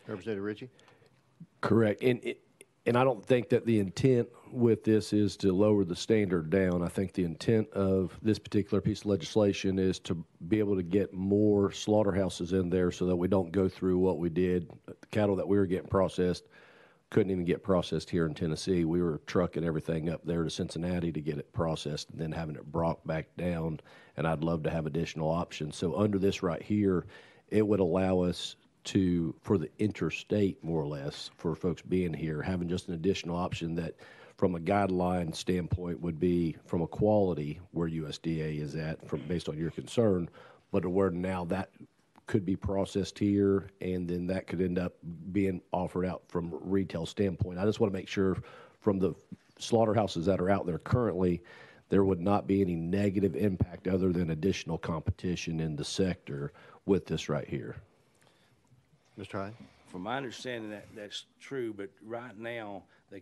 A: Representative Ritchie?
M: Correct. And I don't think that the intent with this is to lower the standard down. I think the intent of this particular piece of legislation is to be able to get more slaughterhouses in there so that we don't go through what we did. The cattle that we were getting processed couldn't even get processed here in Tennessee. We were trucking everything up there to Cincinnati to get it processed and then having it brought back down. And I'd love to have additional options. So under this right here, it would allow us to, for the interstate, more or less, for folks being here, having just an additional option that from a guideline standpoint would be from a quality where USDA is at, from based on your concern, but where now that could be processed here, and then that could end up being offered out from a retail standpoint. I just want to make sure from the slaughterhouses that are out there currently, there would not be any negative impact other than additional competition in the sector with this right here.
A: Mr. Hyde?
O: From my understanding, that's true, but right now they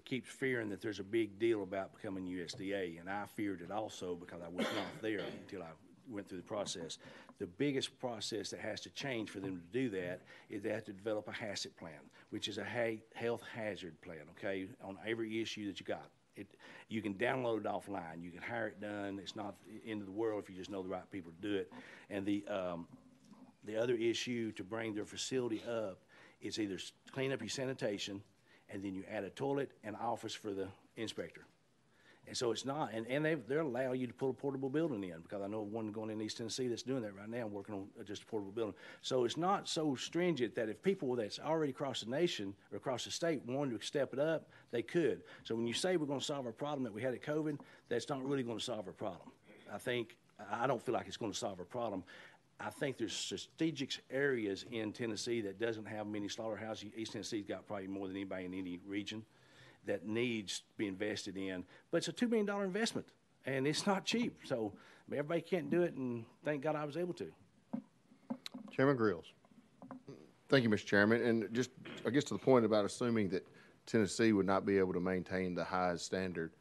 O: keep fearing that there's a big deal about becoming USDA, and I feared it also because I was not there until I went through the process. The biggest process that has to change for them to do that is they have to develop a HACCP plan, which is a health hazard plan, okay, on every issue that you got. You can download it offline. You can hire it done. It's not the end of the world if you just know the right people to do it. And the other issue to bring their facility up is either clean up your sanitation, and then you add a toilet and office for the inspector. And so it's not, and they'll allow you to put a portable building in, because I know one going in East Tennessee that's doing that right now, working on just a portable building. So it's not so stringent that if people that's already across the nation or across the state wanted to step it up, they could. So when you say we're going to solve our problem that we had at COVID, that's not really going to solve our problem. I don't feel like it's going to solve our problem. I think there's strategic areas in Tennessee that doesn't have many slaughterhouses. East Tennessee's got probably more than anybody in any region that needs to be invested in. But it's a $2 million investment, and it's not cheap. So everybody can't do it, and thank God I was able to.
A: Chairman Grills.
N: Thank you, Mr. Chairman. And just, I guess, to the point about assuming that Tennessee would not be able to maintain the highest standard,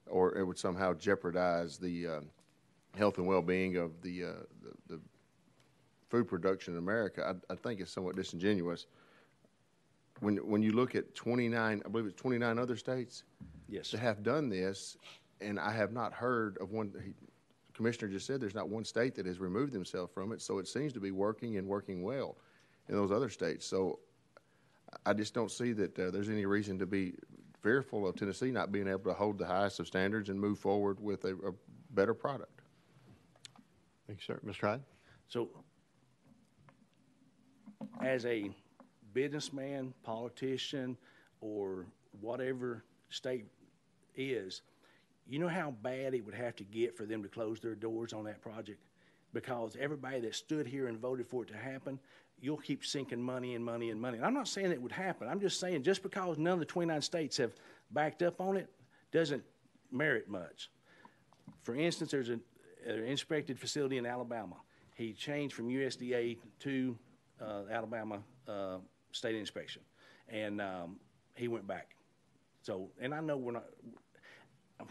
N: or it would somehow jeopardize the health and well-being of the food production in America, I think it's somewhat disingenuous. When you look at 29, I believe it's 29 other states
O: yes,
N: that have done this, and I have not heard of one. The Commissioner just said there's not one state that has removed themselves from it, so it seems to be working and working well in those other states. So I just don't see that there's any reason to be fearful of Tennessee not being able to hold the highest of standards and move forward with a better product.
A: Thank you, sir. Mr. Hyde?
O: So as a businessman, politician, or whatever state is, you know how bad it would have to get for them to close their doors on that project? Because everybody that stood here and voted for it to happen, you'll keep sinking money and money and money. And I'm not saying it would happen. I'm just saying just because none of the 29 states have backed up on it doesn't merit much. For instance, there's an inspected facility in Alabama. He changed from USDA to Alabama state inspection, and he went back So, and I know we're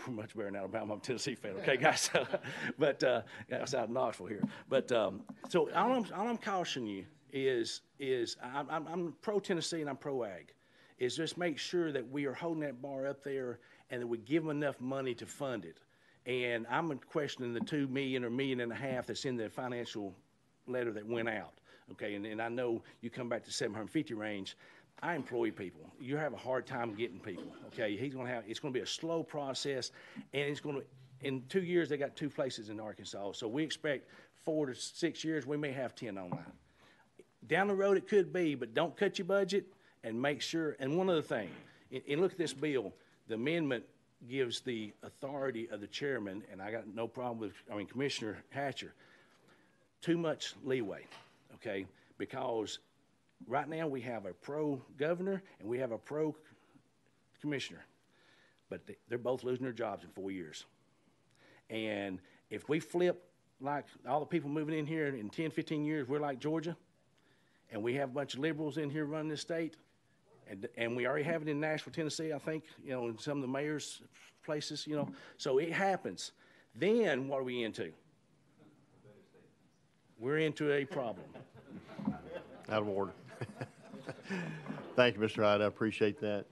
O: much better in Alabama. I'm a Tennessee fan, okay, guys? But that's out of Knoxville here. But so all I'm cautioning you is I'm pro Tennessee and I'm pro ag. Is just make sure that we are holding that bar up there and that we give them enough money to fund it. And I'm questioning the $2 million or $1.5 million that's in the financial letter that went out. Okay, and I know you come back to 750 range. I employ people. You have a hard time getting people. Okay, it's going to be a slow process, and in 2 years they got 2 places in Arkansas. So we expect 4 to 6 years we may have 10 online. Down the road it could be, but don't cut your budget and make sure. And one other thing, and look at this bill. The amendment gives the authority of the chairman, and I got no problem with, Commissioner Hatcher, too much leeway, okay? Because right now we have a pro-governor and we have a pro-commissioner, but they're both losing their jobs in 4 years. And if we flip like all the people moving in here in 10, 15 years, we're like Georgia, and we have a bunch of liberals in here running this state, and we already have it in Nashville, Tennessee, I think, in some of the mayor's places, So it happens. Then what are we into? We're into a problem.
A: Out of order. Thank you, Mr. Hyde. I appreciate that.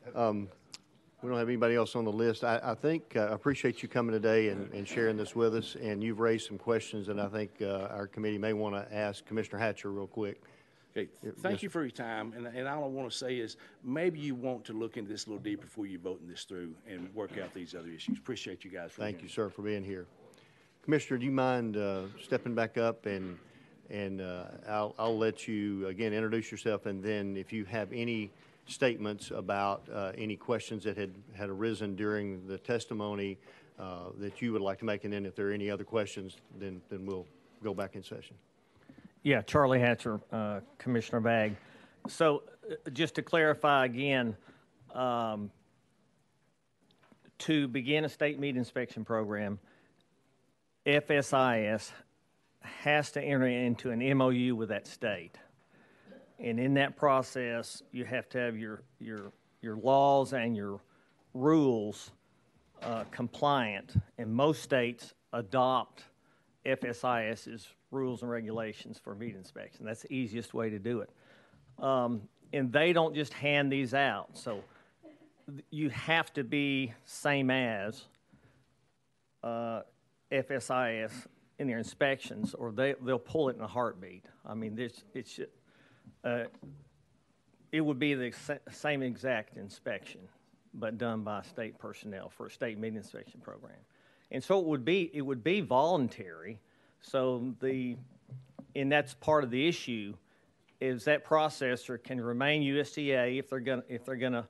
A: We don't have anybody else on the list. I think I appreciate you coming today and sharing this with us, and you've raised some questions that I think our committee may want to ask Commissioner Hatcher real quick.
O: Okay, thank you for your time, and all I want to say is maybe you want to look into this a little deeper before you vote this through and work out these other issues. Appreciate you guys.
A: Thank you, sir, for being here. Commissioner, do you mind stepping back up and I'll let you again introduce yourself, and then if you have any statements about any questions that had arisen during the testimony that you would like to make, and then if there are any other questions, then we'll go back in session.
K: Yeah, Charlie Hatcher, Commissioner of Ag. So just to clarify again, to begin a state meat inspection program, FSIS has to enter into an MOU with that state. And in that process, you have to have your laws and your rules compliant. And most states adopt FSIS's rules and regulations for meat inspection. That's the easiest way to do it. And they don't just hand these out. So you have to be same as FSIS in their inspections, or they'll pull it in a heartbeat. I mean, it would be the same exact inspection, but done by state personnel for a state meat inspection program. And so it would be voluntary. So and that's part of the issue, is that processor can remain USDA if they're gonna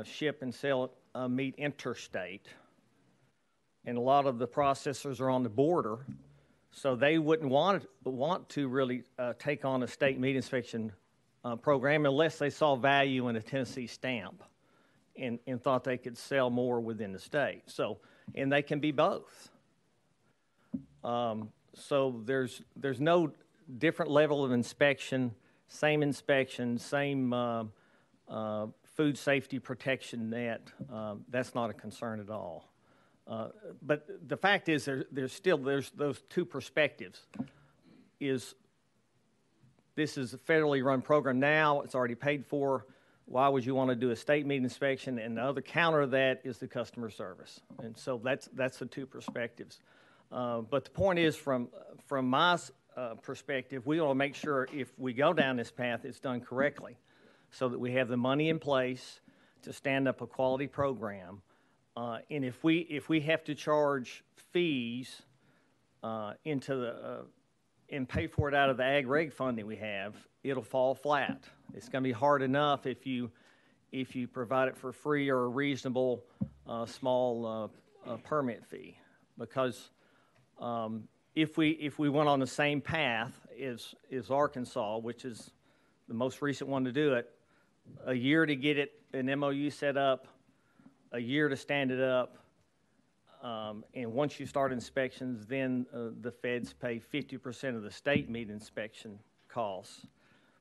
K: ship and sell meat interstate. And a lot of the processors are on the border, so they wouldn't want to really take on a state meat inspection program unless they saw value in a Tennessee stamp and thought they could sell more within the state. So, and they can be both. So there's no different level of inspection, same food safety protection net. That's not a concern at all. But the fact is there's those two perspectives. This is a federally run program now, it's already paid for. Why would you want to do a state meat inspection? And the other counter to that is the customer service. And so that's the two perspectives. But the point is, from my perspective, we want to make sure if we go down this path, it's done correctly, so that we have the money in place to stand up a quality program. And if we have to charge fees and pay for it out of the ag reg funding we have, it'll fall flat. It's going to be hard enough if you provide it for free or a reasonable small permit fee, because if we went on the same path as Arkansas, which is the most recent one to do it, a year to get an MOU set up, a year to stand it up, and once you start inspections, then the feds pay 50% of the state meat inspection costs.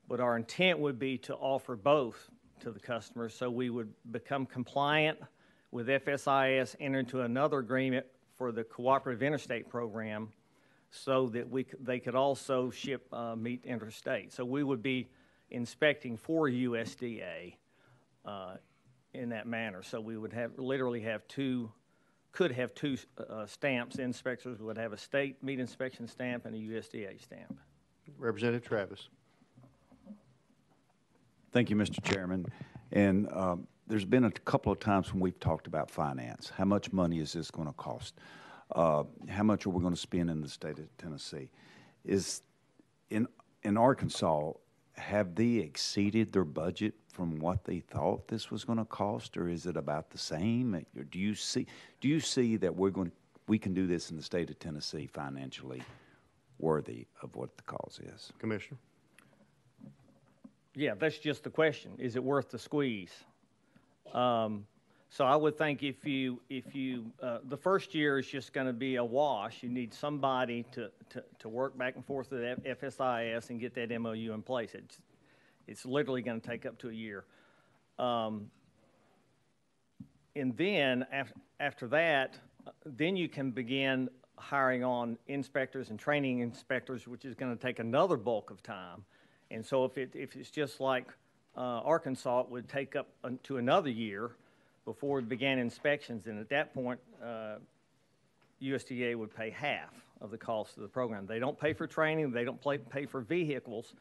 K: But our intent would be to offer both to the customers. So we would become compliant with FSIS, enter into another agreement for the Cooperative Interstate Program so that they could also ship meat interstate. So we would be inspecting for USDA in that manner. So we would literally have two stamps. Inspectors would have a state meat inspection stamp and a USDA stamp.
A: Representative Travis.
P: Thank you, Mr. Chairman. And there's been a couple of times when we've talked about finance. How much money is this going to cost? How much are we going to spend in the state of Tennessee? Is in Arkansas, have they exceeded their budget from what they thought this was going to cost, or is it about the same? Or do you see that we can do this in the state of Tennessee financially worthy of what the cost is?
A: Commissioner.
K: Yeah, that's just the question. Is it worth the squeeze? So I would think if you the first year is just going to be a wash. You need somebody to work back and forth with FSIS and get that MOU in place. It's literally going to take up to a year. And then after that, then you can begin hiring on inspectors and training inspectors, which is going to take another bulk of time. And so if it's just like Arkansas, it would take up to another year before we began inspections, and at that point, USDA would pay half of the cost of the program. They don't pay for training, they don't pay for vehicles,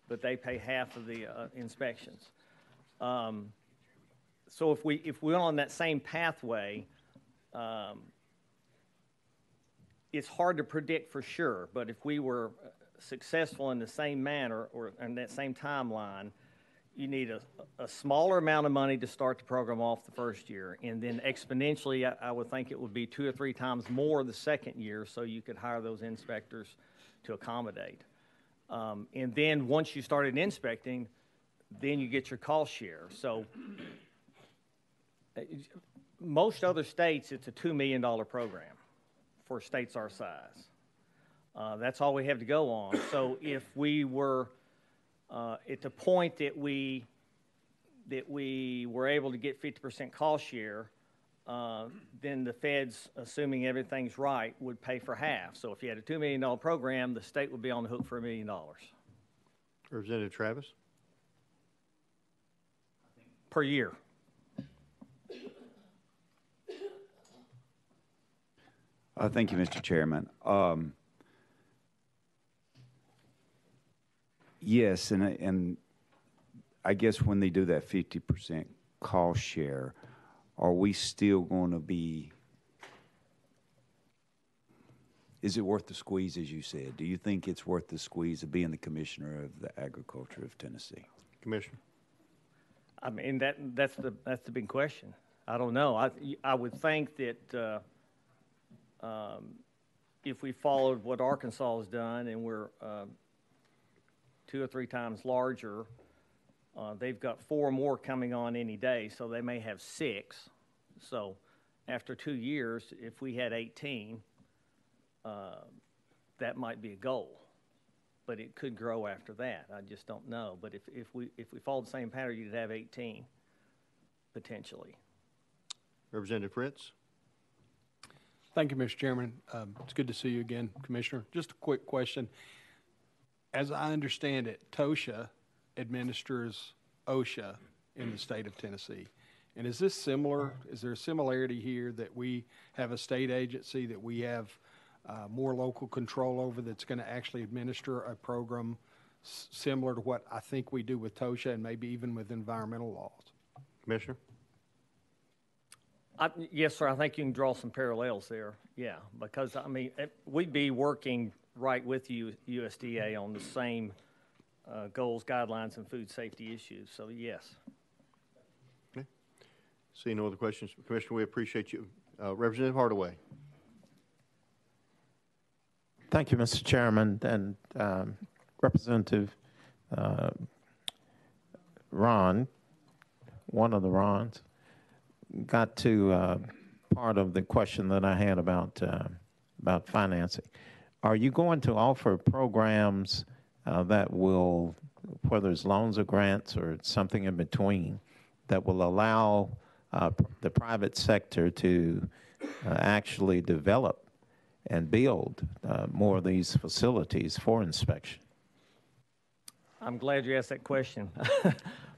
K: but they pay half of the inspections. So if we're on that same pathway, it's hard to predict for sure, but if we were successful in the same manner or in that same timeline, you need a smaller amount of money to start the program off the first year, and then exponentially, I would think it would be 2 or 3 times more the second year, so you could hire those inspectors to accommodate. And then once you started inspecting, then you get your cost share. So most other states, it's a $2 million program for states our size. That's all we have to go on. So if we were at the point that we were able to get 50% cost share, then the feds, assuming everything's right, would pay for half. So if you had a $2 million program, the state would be on the hook for $1 million.
A: Representative Travis.
K: Per year.
P: Thank you, Mr. Chairman. Yes, and I guess when they do that 50% cost share, are we still going to be, is it worth the squeeze, as you said? Do you think it's worth the squeeze of being the commissioner of the agriculture of Tennessee?
A: Commissioner.
K: I mean, that's the big question. I don't know. I would think that if we followed what Arkansas has done and we're 2 or 3 times larger, they've got 4 more coming on any day, so they may have 6. So after 2 years, if we had 18, that might be a goal. But it could grow after that. I just don't know. But if we followed the same pattern, you'd have 18 potentially.
A: Representative Fritz.
J: Thank you, Mr. Chairman. It's good to see you again, Commissioner. Just a quick question. As I understand it, TOSHA administers OSHA in the state of Tennessee. And is this similar? Is there a similarity here that we have a state agency that we have more local control over that's going to actually administer a program similar to what I think we do with TOSHA and maybe even with environmental laws?
A: Commissioner?
K: Yes, sir. I think you can draw some parallels there. Yeah, because, I mean, we'd be working right with USDA on the same goals, guidelines, and food safety issues. So, yes.
A: Okay. Seeing no other questions, Commissioner, we appreciate you. Representative Hardaway.
G: Thank you, Mr. Chairman, and Representative Ron, one of the Rons, got to part of the question that I had about financing. Are you going to offer programs that will, whether it's loans or grants or something in between, that will allow the private sector to actually develop and build more of these facilities for inspection?
K: I'm glad you asked that question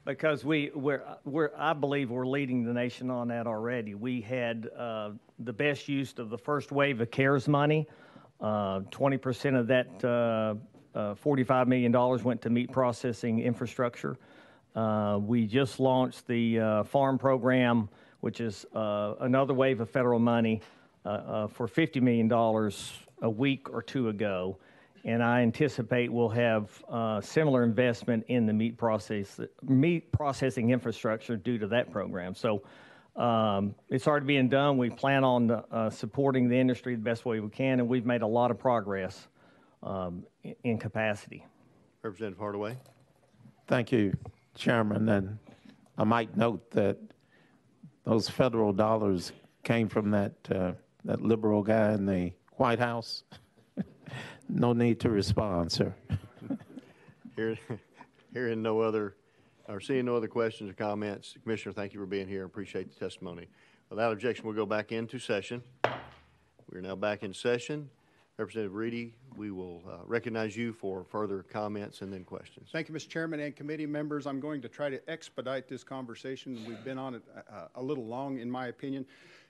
K: because I believe we're leading the nation on that already. We had the best use of the first wave of CARES money. 20% of that $45 million went to meat processing infrastructure. We just launched the farm program, which is another wave of federal money for $50 million a week or two ago. And I anticipate we'll have similar investment in the meat processing infrastructure due to that program. So it's already being done. We plan on supporting the industry the best way we can, and we've made a lot of progress in capacity.
A: Representative Hardaway.
G: Thank you, Chairman. And I might note that those federal dollars came from that liberal guy in the White House. No need to respond, sir.
A: Hearing no other, or seeing no other questions or comments, Commissioner, thank you for being here. Appreciate the testimony. Without objection, we'll go back into session. We're now back in session. Representative Reedy, we will recognize you for further comments and then questions.
J: Thank you, Mr. Chairman and committee members. I'm going to try to expedite this conversation. We've been on it a little long, in my opinion.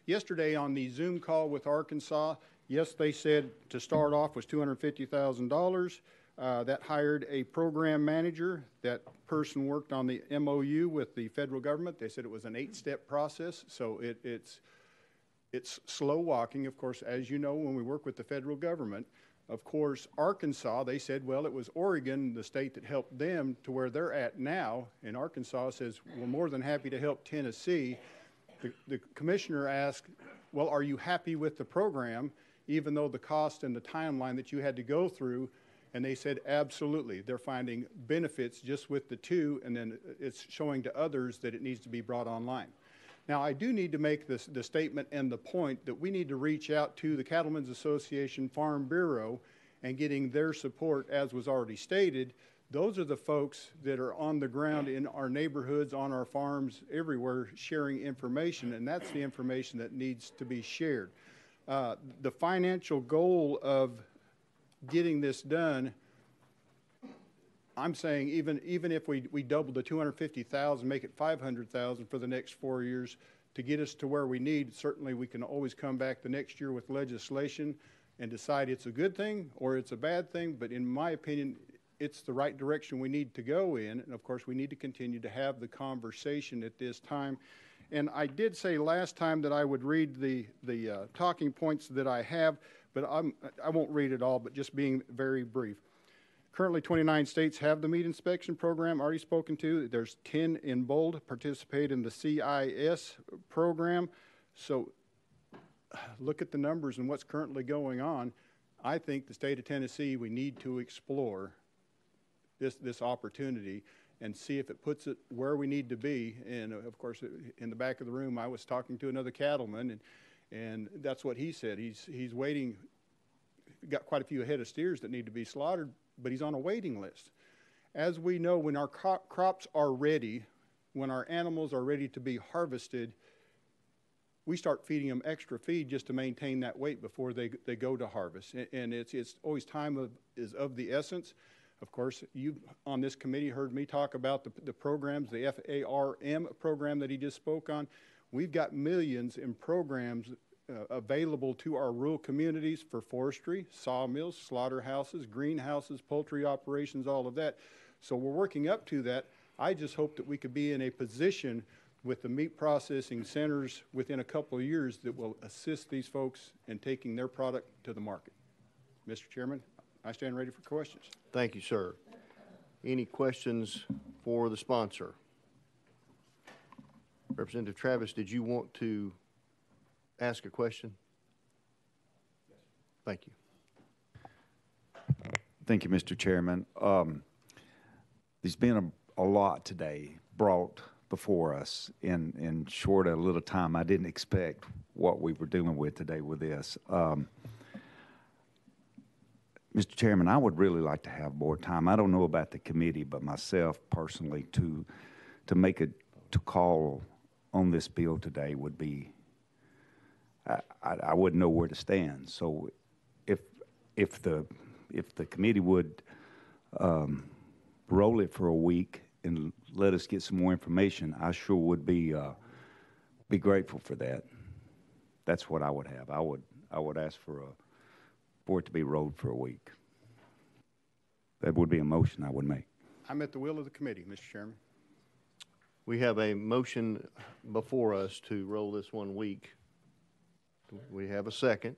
J: Yesterday on the Zoom call with Arkansas, yes, they said to start off was $250,000. That hired a program manager. That person worked on the MOU with the federal government. They said it was an 8-step process, so it's slow walking. Of course, as you know, when we work with the federal government, of course, Arkansas, they said, well, it was Oregon, the state that helped them to where they're at now. And Arkansas says, we're more than happy to help Tennessee. The commissioner asked, well, are you happy with the program, even though the cost and the timeline that you had to go through? And they said, absolutely. They're finding benefits just with the two, and then it's showing to others that it needs to be brought online. Now, I do need to make the statement and the point that we need to reach out to the Cattlemen's Association Farm Bureau and getting their support, as was already stated. Those are the folks that are on the ground in our neighborhoods, on our farms, everywhere, sharing information, and that's the information that needs to be shared. The financial goal of getting this done, I'm saying even if we double the $250,000, make it $500,000 for the next 4 years to get us to where we need, certainly we can always come back the next year with legislation and decide it's a good thing or it's a bad thing. But in my opinion, it's the right direction we need to go in. And of course, we need to continue to have the conversation at this time. And I did say last time that I would read the talking points that I have, but I won't read it all, but just being very brief. Currently, 29 states have the meat inspection program already spoken to. There's 10 in bold participate in the CIS program. So look at the numbers and what's currently going on. I think the state of Tennessee, we need to explore this opportunity and see if it puts it where we need to be. And of course, in the back of the room, I was talking to another cattleman, and that's what he said. He's waiting, got quite a few head of steers that need to be slaughtered, but he's on a waiting list. As we know, when our crops are ready, when our animals are ready to be harvested, we start feeding them extra feed just to maintain that weight before they go to harvest. And it's always time is of the essence. Of course, you on this committee heard me talk about the programs, the FARM program that he just spoke on. We've got millions in programs available to our rural communities for forestry, sawmills, slaughterhouses, greenhouses, poultry operations, all of that. So we're working up to that. I just hope that we could be in a position with the meat processing centers within a couple of years that will assist these folks in taking their product to the market. Mr. Chairman, I stand ready for questions.
A: Thank you, sir. Any questions for the sponsor? Representative Travis, did you want to ask a question? Thank you.
P: Thank you, Mr. Chairman. There's been a lot today brought before us in short a little time. I didn't expect what we were dealing with today with this. Mr. Chairman, I would really like to have more time. I don't know about the committee, but myself personally to make to call on this bill today would be, I wouldn't know where to stand. So if the committee would roll it for a week and let us get some more information, I sure would be grateful for that. That's what I would have. I would ask for it to be rolled for a week. That would be a motion I would make.
J: I'm at the will of the committee, Mr. Chairman.
A: We have a motion before us to roll this 1 week. We have a second.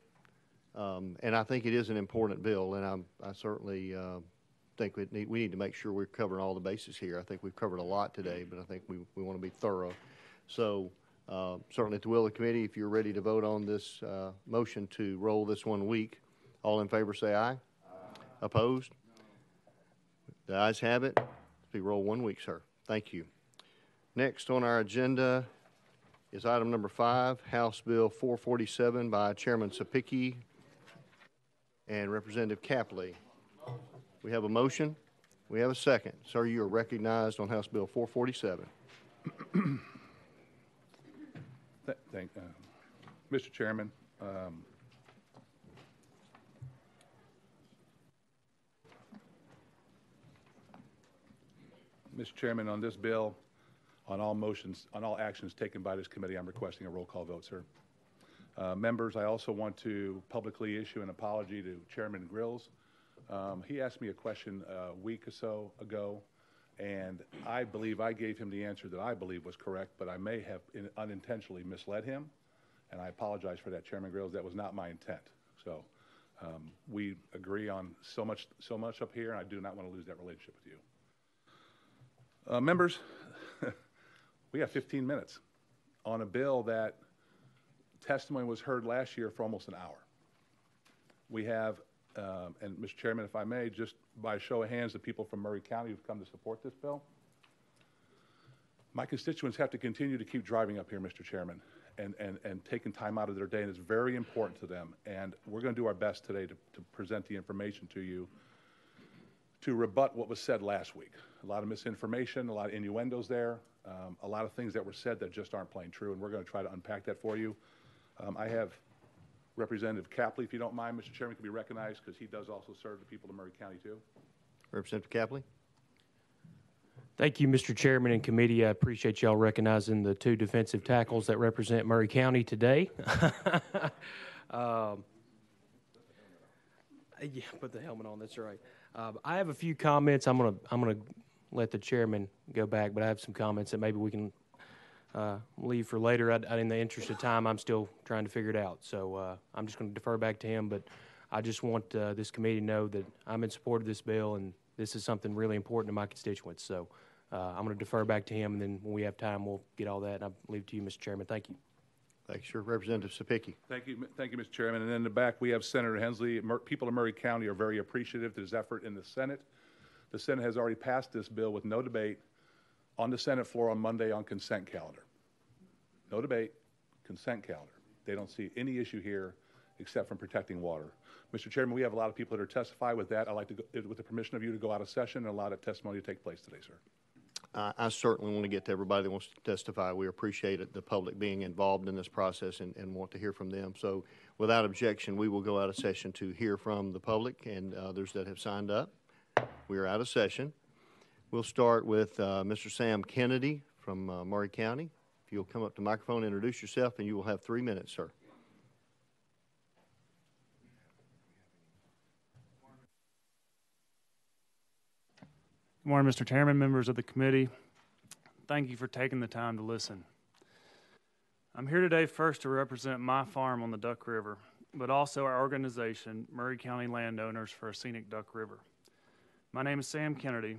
A: And I think it is an important bill, and I certainly think we need to make sure we're covering all the bases here. I think we've covered a lot today, but I think we want to be thorough. So certainly at the will of the committee, if you're ready to vote on this motion to roll this 1 week, all in favor say aye. Aye. Opposed? The ayes have it. Be rolled 1 week, sir. Thank you. Next on our agenda is item number 5, House Bill 447 by Chairman Cepicky and Representative Capley. We have a motion. We have a second. Sir, you are recognized on House Bill 447.
Q: Mr. Chairman, Mr. Chairman, on this bill, on all motions, on all actions taken by this committee, I'm requesting a roll call vote, sir. Members, I also want to publicly issue an apology to Chairman Grills. He asked me a question a week or so ago, and I believe I gave him the answer that I believe was correct, but I may have unintentionally misled him, and I apologize for that, Chairman Grills. That was not my intent. So we agree on so much up here, and I do not want to lose that relationship with you. Members, we have 15 minutes on a bill that testimony was heard last year for almost an hour. We have, and Mr. Chairman, if I may, just by show of hands, the people from Murray County who've come to support this bill. My constituents have to continue to keep driving up here, Mr. Chairman, and taking time out of their day, and it's very important to them. And we're going to do our best today to present the information to you to rebut what was said last week. A lot of misinformation, a lot of innuendos there, a lot of things that were said that just aren't plain true, and we're going to try to unpack that for you. I have Representative Capley, if you don't mind, Mr. Chairman, can be recognized because he does also serve the people of Murray County too.
A: Representative Capley.
R: Thank you, Mr. Chairman and committee. I appreciate y'all recognizing the 2 defensive tackles that represent Murray County today. Yeah, put the helmet on. That's right. I have a few comments. I'm gonna let the chairman go back, but I have some comments that maybe we can leave for later. In the interest of time, I'm still trying to figure it out. So I'm just going to defer back to him. But I just want this committee to know that I'm in support of this bill, and this is something really important to my constituents. So I'm going to defer back to him, and then when we have time, we'll get all that. And I leave it to you, Mr. Chairman. Thank you.
A: Thank you, sir. Representative Cepicky.
Q: Thank you, Mr. Chairman. And in the back, we have Senator Hensley. People of Murray County are very appreciative of his effort in the Senate. The Senate has already passed this bill with no debate on the Senate floor on Monday on consent calendar. No debate, consent calendar. They don't see any issue here except from protecting water. Mr. Chairman, we have a lot of people that are testifying. With that, I'd like to, with the permission of you, to go out of session and allow that testimony to take place today, sir.
A: I certainly want to get to everybody that wants to testify. We appreciate it, the public being involved in this process and want to hear from them. So without objection, we will go out of session to hear from the public and others that have signed up. We are out of session. We'll start with Mr. Sam Kennedy from Murray County. If you'll come up to the microphone, introduce yourself, and you will have 3 minutes, sir.
S: Good morning, Mr. Chairman, members of the committee. Thank you for taking the time to listen. I'm here today first to represent my farm on the Duck River, but also our organization, Murray County Landowners for a Scenic Duck River. My name is Sam Kennedy.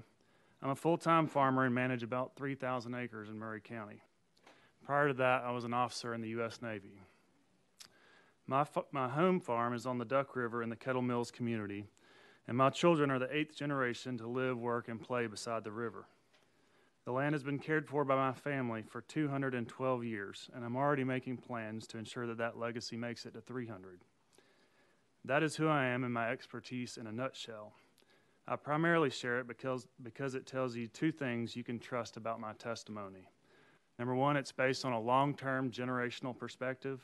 S: I'm a full-time farmer and manage about 3,000 acres in Murray County. Prior to that, I was an officer in the U.S. Navy. My home farm is on the Duck River in the Kettle Mills community, and my children are the 8th generation to live, work, and play beside the river. The land has been cared for by my family for 212 years, and I'm already making plans to ensure that that legacy makes it to 300. That is who I am and my expertise in a nutshell. I primarily share it because it tells you 2 things you can trust about my testimony. Number one, it's based on a long-term generational perspective.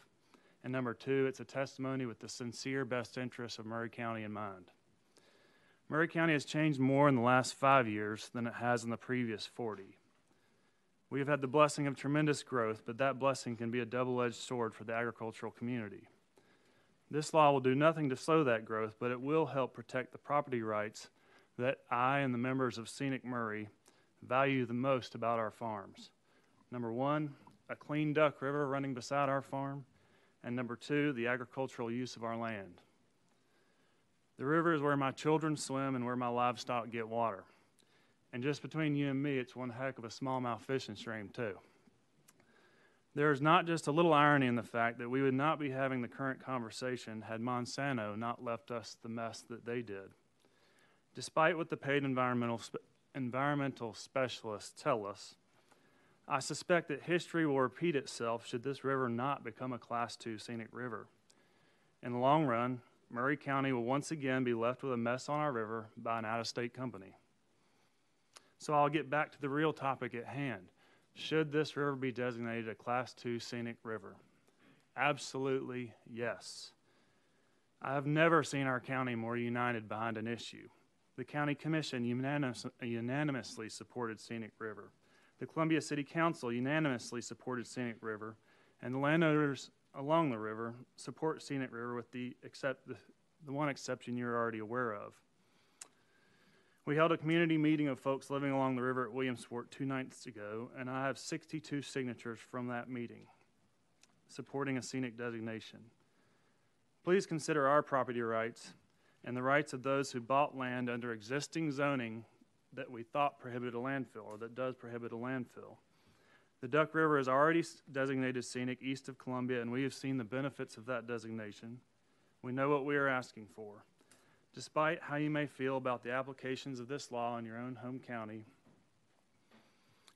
S: And number two, it's a testimony with the sincere best interests of Maury County in mind. Maury County has changed more in the last 5 years than it has in the previous 40. We have had the blessing of tremendous growth, but that blessing can be a double-edged sword for the agricultural community. This law will do nothing to slow that growth, but it will help protect the property rights that I and the members of Scenic Maury value the most about our farms. Number one, a clean Duck River running beside our farm, and number two, the agricultural use of our land. The river is where my children swim and where my livestock get water. And just between you and me, it's one heck of a smallmouth fishing stream too. There is not just a little irony in the fact that we would not be having the current conversation had Monsanto not left us the mess that they did. Despite what the paid environmental specialists tell us, I suspect that history will repeat itself should this river not become a Class II scenic river. In the long run, Maury County will once again be left with a mess on our river by an out-of-state company. So I'll get back to the real topic at hand. Should this river be designated a Class II scenic river? Absolutely yes. I have never seen our county more united behind an issue. The County Commission unanimously supported Scenic River. The Columbia City Council unanimously supported Scenic River, and the landowners along the river support Scenic River with the one exception you're already aware of. We held a community meeting of folks living along the river at Williamsport 2 nights ago, and I have 62 signatures from that meeting supporting a scenic designation. Please consider our property rights and the rights of those who bought land under existing zoning that we thought prohibited a landfill, or that does prohibit a landfill. The Duck River is already designated scenic east of Columbia, and we have seen the benefits of that designation. We know what we are asking for. Despite how you may feel about the applications of this law in your own home county,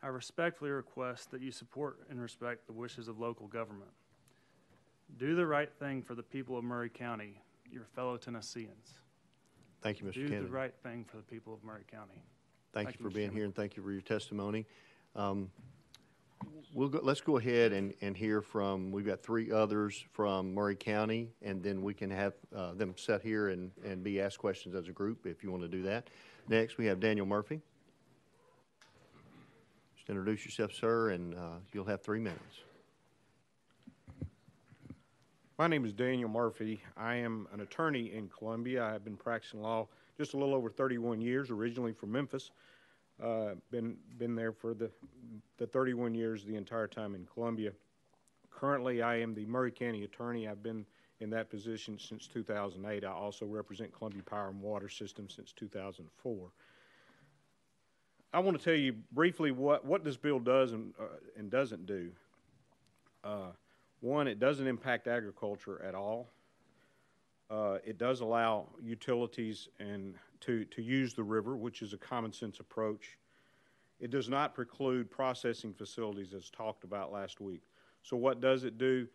S: I respectfully request that you support and respect the wishes of local government. Do the right thing for the people of Maury County, your fellow Tennesseans.
A: Thank you, Mr.
S: Do
A: Kennedy.
S: the right thing for the people of Maury County.
A: Thank you for
S: Mr.
A: being
S: Chairman.
A: here, and thank you for your testimony. Let's go ahead and hear from, we've got 3 others from Maury County, and then we can have them sit here and be asked questions as a group if you want to do that. Next, we have Daniel Murphy. Just introduce yourself, sir, and you'll have 3 minutes.
T: My name is Daniel Murphy. I am an attorney in Columbia. I have been practicing law just a little over 31 years, originally from Memphis. Been there for the 31 years, the entire time in Columbia. Currently, I am the Maury County attorney. I've been in that position since 2008. I also represent Columbia Power and Water System since 2004. I want to tell you briefly what this bill does and doesn't do. One, it doesn't impact agriculture at all. It does allow utilities to use the river, which is a common sense approach. It does not preclude processing facilities as talked about last week. So what does it do?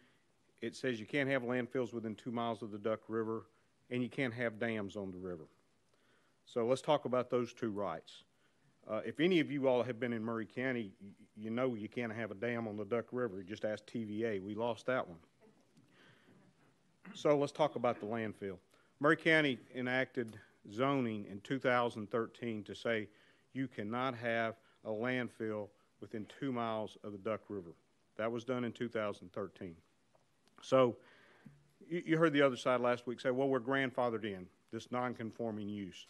T: It says you can't have landfills within 2 miles of the Duck River, and you can't have dams on the river. So let's talk about those 2 rights. If any of you all have been in Maury County, you know you can't have a dam on the Duck River. Just ask TVA. We lost that one. So let's talk about the landfill. Maury County enacted zoning in 2013 to say you cannot have a landfill within 2 miles of the Duck River. That was done in 2013. So you heard the other side last week say, well, we're grandfathered in, this non-conforming use.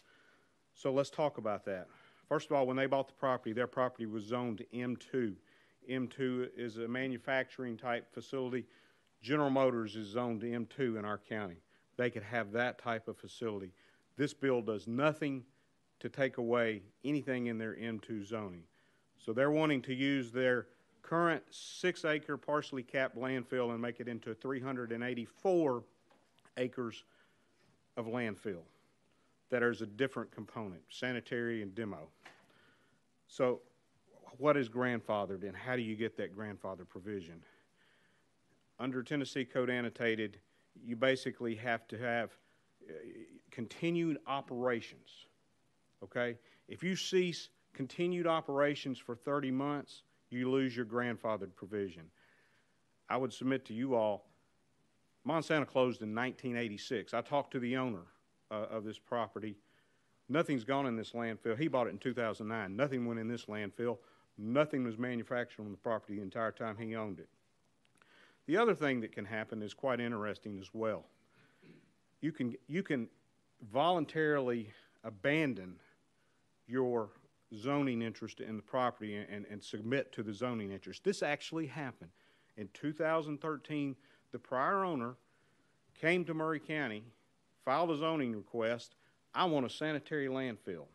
T: So let's talk about that. First of all, when they bought the property, their property was zoned to M2. M2 is a manufacturing type facility. General Motors is zoned to M2 in our county. They could have that type of facility. This bill does nothing to take away anything in their M2 zoning. So they're wanting to use their current 6-acre partially capped landfill and make it into 384 acres of landfill. That is a different component, sanitary and demo. So what is grandfathered and how do you get that grandfather provision? Under Tennessee Code Annotated, you basically have to have continued operations, okay? If you cease continued operations for 30 months, you lose your grandfathered provision. I would submit to you all, Monsanto closed in 1986. I talked to the owner of this property. Nothing's gone in this landfill. He bought it in 2009. Nothing went in this landfill. Nothing was manufactured on the property the entire time he owned it. The other thing that can happen is quite interesting as well. You can voluntarily abandon your zoning interest in the property and submit to the zoning interest. This actually happened. In 2013, the prior owner came to Maury County, filed a zoning request. I want a sanitary landfill.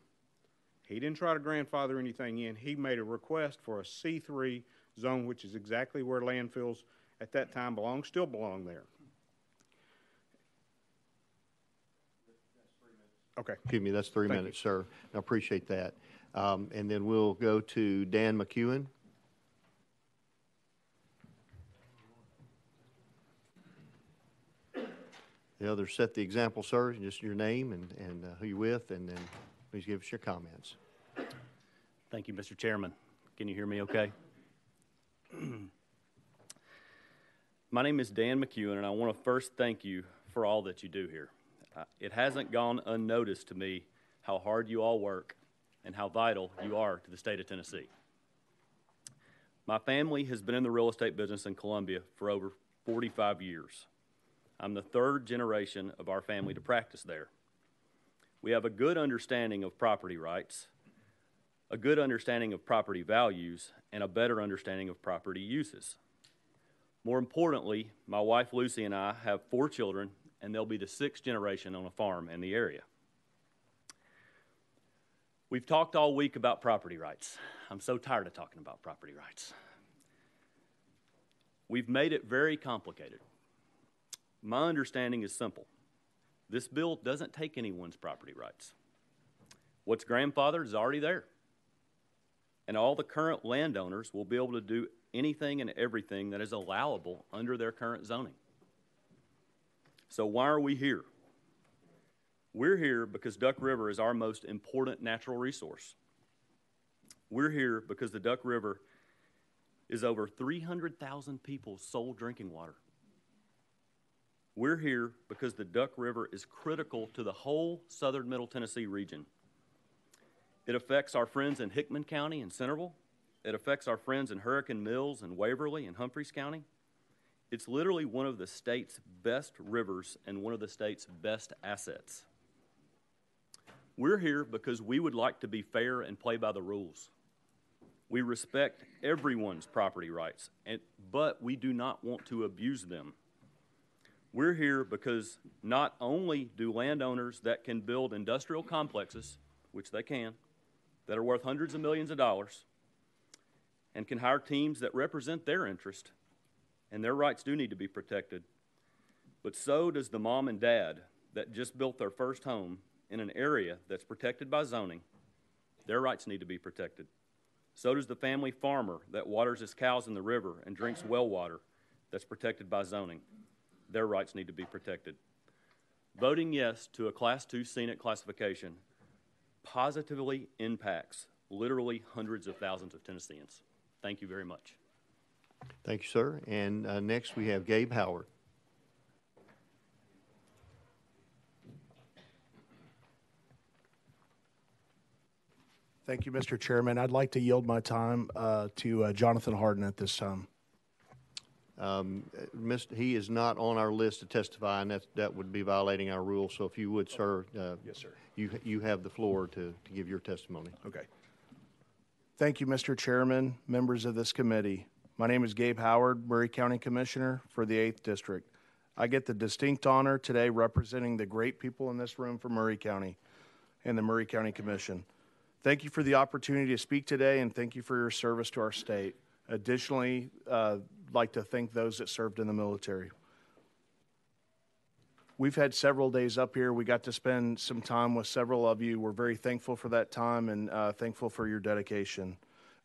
T: He didn't try to grandfather anything in. He made a request for a C3 zone, which is exactly where landfills at that time still belong there. Okay.
A: Excuse me, that's 3
T: Thank
A: minutes, sir. I appreciate that. And then we'll go to Dan McEwen. The others set the example, sir. Just your name and who you're with, and then please give us your comments.
U: Thank you, Mr. Chairman. Can you hear me okay? My name is Dan McEwen, and I want to first thank you for all that you do here. It hasn't gone unnoticed to me how hard you all work and how vital you are to the state of Tennessee. My family has been in the real estate business in Columbia for over 45 years. I'm the third generation of our family to practice there. We have a good understanding of property rights, a good understanding of property values, and a better understanding of property uses. More importantly, my wife Lucy and I have 4 children, and they'll be the 6th generation on a farm in the area. We've talked all week about property rights. I'm so tired of talking about property rights. We've made it very complicated. My understanding is simple. This bill doesn't take anyone's property rights. What's grandfathered is already there. And all the current landowners will be able to do anything and everything that is allowable under their current zoning. So why are we here? We're here because Duck River is our most important natural resource. We're here because the Duck River is over 300,000 people's sole drinking water. We're here because the Duck River is critical to the whole southern Middle Tennessee region. It affects our friends in Hickman County and Centerville. It affects our friends in Hurricane Mills and Waverly and Humphreys County. It's literally one of the state's best rivers and one of the state's best assets. We're here because we would like to be fair and play by the rules. We respect everyone's property rights, but we do not want to abuse them. We're here because not only do landowners that can build industrial complexes, which they can, that are worth hundreds of millions of dollars, and can hire teams that represent their interest, and their rights do need to be protected, but so does the mom and dad that just built their first home in an area that's protected by zoning. Their rights need to be protected. So does the family farmer that waters his cows in the river and drinks well water that's protected by zoning. Their rights need to be protected. Voting yes to a Class II scenic classification positively impacts literally hundreds of thousands of Tennesseans. Thank you very much.
A: Thank you, sir. And next we have Gabe Howard.
V: Thank you, Mr. Chairman. I'd like to yield my time to Jonathan Harden at this time.
A: He is not on our list to testify, and that would be violating our rules. So if you would, sir,
V: yes, sir.
A: You have the floor to give your testimony.
V: Okay. Thank you, Mr. Chairman, members of this committee. My name is Gabe Howard, Maury County Commissioner for the 8th District. I get the distinct honor today representing the great people in this room from Maury County and the Maury County Commission. Thank you for the opportunity to speak today, and thank you for your service to our state. Additionally, I'd like to thank those that served in the military. We've had several days up here. We got to spend some time with several of you. We're very thankful for that time and thankful for your dedication.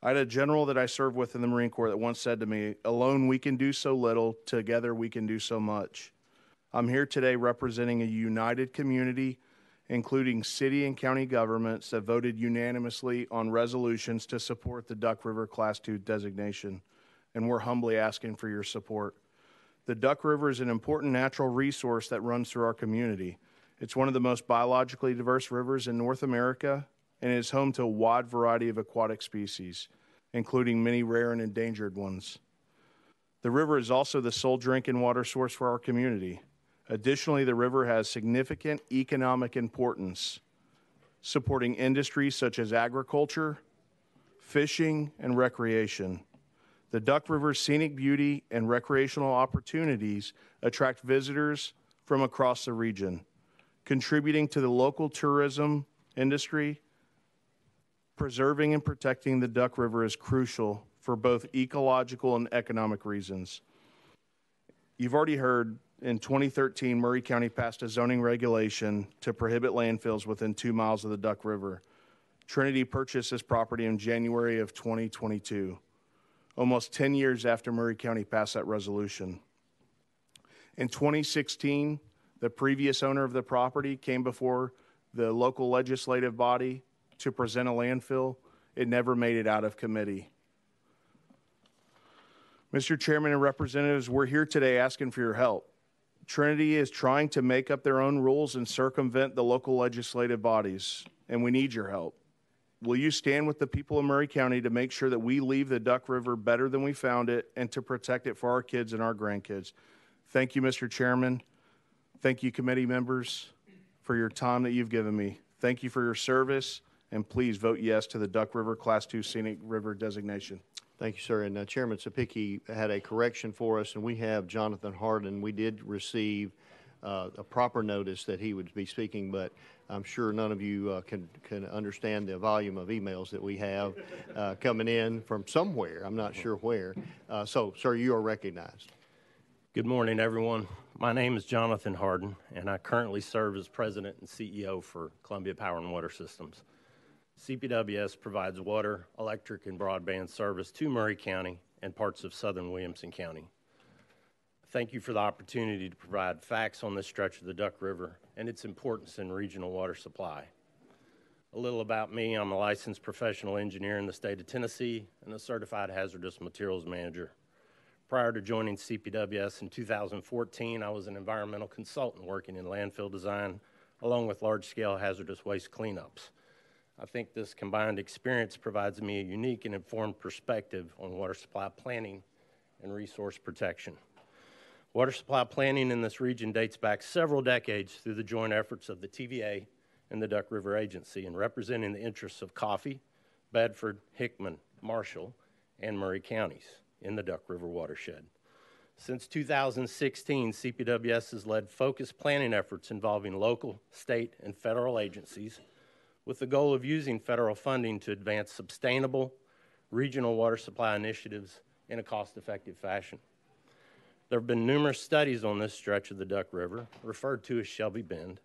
V: I had a general that I served with in the Marine Corps that once said to me, "Alone we can do so little, together we can do so much." I'm here today representing a united community including city and county governments that voted unanimously on resolutions to support the Duck River Class II designation, and we're humbly asking for your support. The Duck River is an important natural resource that runs through our community. It's one of the most biologically diverse rivers in North America and is home to a wide variety of aquatic species, including many rare and endangered ones. The river is also the sole drinking water source for our community. Additionally, the river has significant economic importance, supporting industries such as agriculture, fishing, and recreation. The Duck River's scenic beauty and recreational opportunities attract visitors from across the region, contributing to the local tourism industry. Preserving and protecting the Duck River is crucial for both ecological and economic reasons. You've already heard in 2013, Maury County passed a zoning regulation to prohibit landfills within 2 miles of the Duck River. Trinity purchased this property in January of 2022, almost 10 years after Maury County passed that resolution. In 2016, the previous owner of the property came before the local legislative body to present a landfill. It never made it out of committee. Mr. Chairman and representatives, we're here today asking for your help. Trinity is trying to make up their own rules and circumvent the local legislative bodies, and we need your help. Will you stand with the people of Maury County to make sure that we leave the Duck River better than we found it and to protect it for our kids and our grandkids? Thank you, Mr. Chairman. Thank you, committee members, for your time that you've given me. Thank you for your service, and please vote yes to the Duck River Class II Scenic River designation.
A: Thank you, sir. And Chairman Sapicki had a correction for us, and we have Jonathan Harden. We did receive a proper notice that he would be speaking, but I'm sure none of you can understand the volume of emails that we have coming in from somewhere. I'm not sure where. So, sir, you are recognized.
B: Good morning, everyone. My name is Jonathan Harden, and I currently serve as President and CEO for Columbia Power and Water Systems. CPWS provides water, electric, and broadband service to Maury County and parts of southern Williamson County. Thank you for the opportunity to provide facts on this stretch of the Duck River and its importance in regional water supply. A little about me: I'm a licensed professional engineer in the state of Tennessee and a certified hazardous materials manager. Prior to joining CPWS in 2014, I was an environmental consultant working in landfill design along with large-scale hazardous waste cleanups. I think this combined experience provides me a unique and informed perspective on water supply planning and resource protection. Water supply planning in this region dates back several decades through the joint efforts of the TVA and the Duck River Agency in representing the interests of Coffee, Bedford, Hickman, Marshall, and Maury counties in the Duck River watershed. Since 2016, CPWS has led focused planning efforts involving local, state, and federal agencies with the goal of using federal funding to advance sustainable regional water supply initiatives in a cost-effective fashion. There have been numerous studies on this stretch of the Duck River, referred to as Shelby Bend,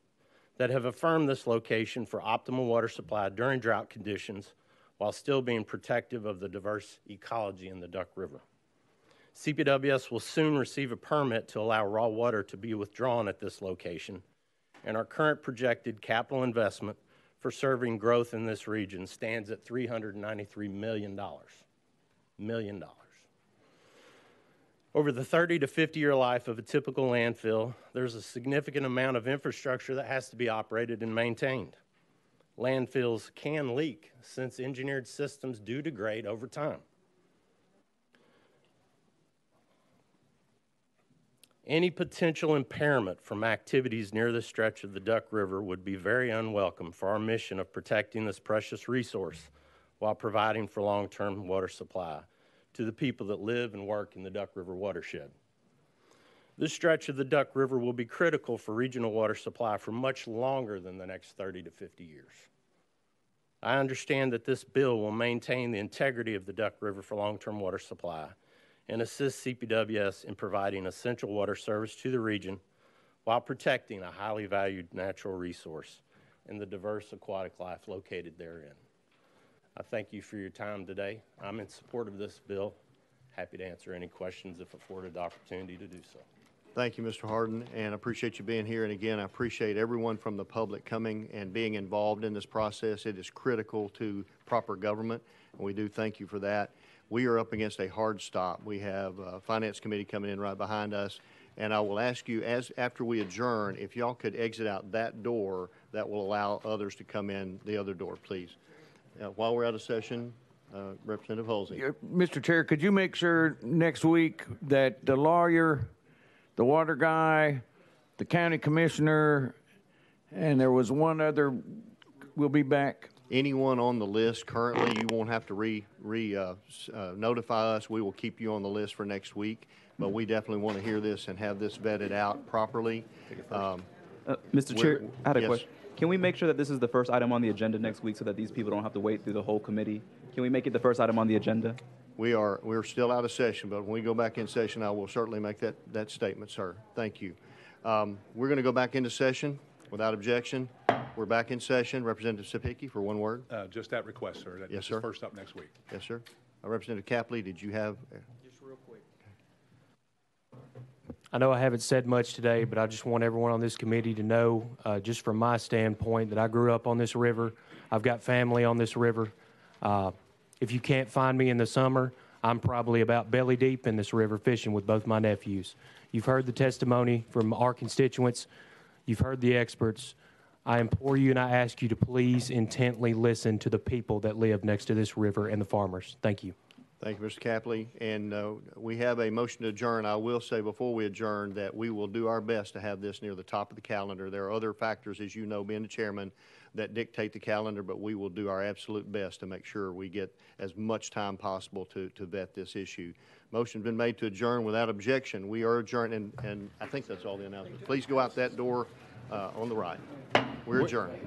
B: that have affirmed this location for optimal water supply during drought conditions while still being protective of the diverse ecology in the Duck River. CPWS will soon receive a permit to allow raw water to be withdrawn at this location, and our current projected capital investment for serving growth in this region stands at $393 million. Over the 30 to 50-year life of a typical landfill, there's a significant amount of infrastructure that has to be operated and maintained. Landfills can leak since engineered systems do degrade over time. Any potential impairment from activities near this stretch of the Duck River would be very unwelcome for our mission of protecting this precious resource while providing for long-term water supply to the people that live and work in the Duck River watershed. This stretch of the Duck River will be critical for regional water supply for much longer than the next 30 to 50 years. I understand that this bill will maintain the integrity of the Duck River for long-term water supply and assist CPWS in providing essential water service to the region while protecting a highly valued natural resource and the diverse aquatic life located therein. I thank you for your time today. I'm in support of this bill. Happy to answer any questions if afforded the opportunity to do so.
A: Thank you, Mr. Harden, and I appreciate you being here. And again, I appreciate everyone from the public coming and being involved in this process. It is critical to proper government, and we do thank you for that. We are up against a hard stop. We have Finance Committee coming in right behind us, and I will ask you, after we adjourn, if y'all could exit out that door, that will allow others to come in the other door, please. While we're out of session, Representative Halsey.
C: Mr. Chair, could you make sure next week that the lawyer, the water guy, the county commissioner, and there was one other will be back?
A: Anyone on the list currently, you won't have to notify us. We will keep you on the list for next week, but we definitely want to hear this and have this vetted out properly.
D: Mr. Chair, I had a
A: yes.
D: question. Can we make sure that this is the first item on the agenda next week so that these people don't have to wait through the whole committee? Can we make it the first item on the agenda?
A: We're still out of session, but when we go back in session, I will certainly make that statement, sir. Thank you. We're going to go back into session without objection. We're back in session. Representative Sapicki, for one word.
Q: Just that request, sir. That
A: Yes,
Q: this
A: sir.
Q: is first up next week.
A: Yes, sir. Representative Capley, did you have?
R: Just real quick. I know I haven't said much today, but I just want everyone on this committee to know, just from my standpoint, that I grew up on this river. I've got family on this river. If you can't find me in the summer, I'm probably about belly deep in this river fishing with both my nephews. You've heard the testimony from our constituents. You've heard the experts. I implore you and I ask you to please intently listen to the people that live next to this river and the farmers. Thank you.
A: Thank you, Mr. Capley. And we have a motion to adjourn. I will say before we adjourn that we will do our best to have this near the top of the calendar. There are other factors, as you know, being the chairman, that dictate the calendar, but we will do our absolute best to make sure we get as much time possible to vet this issue. Motion's been made to adjourn without objection. We are adjourned, and I think that's all the announcements. Please go out that door on the right. We're adjourned.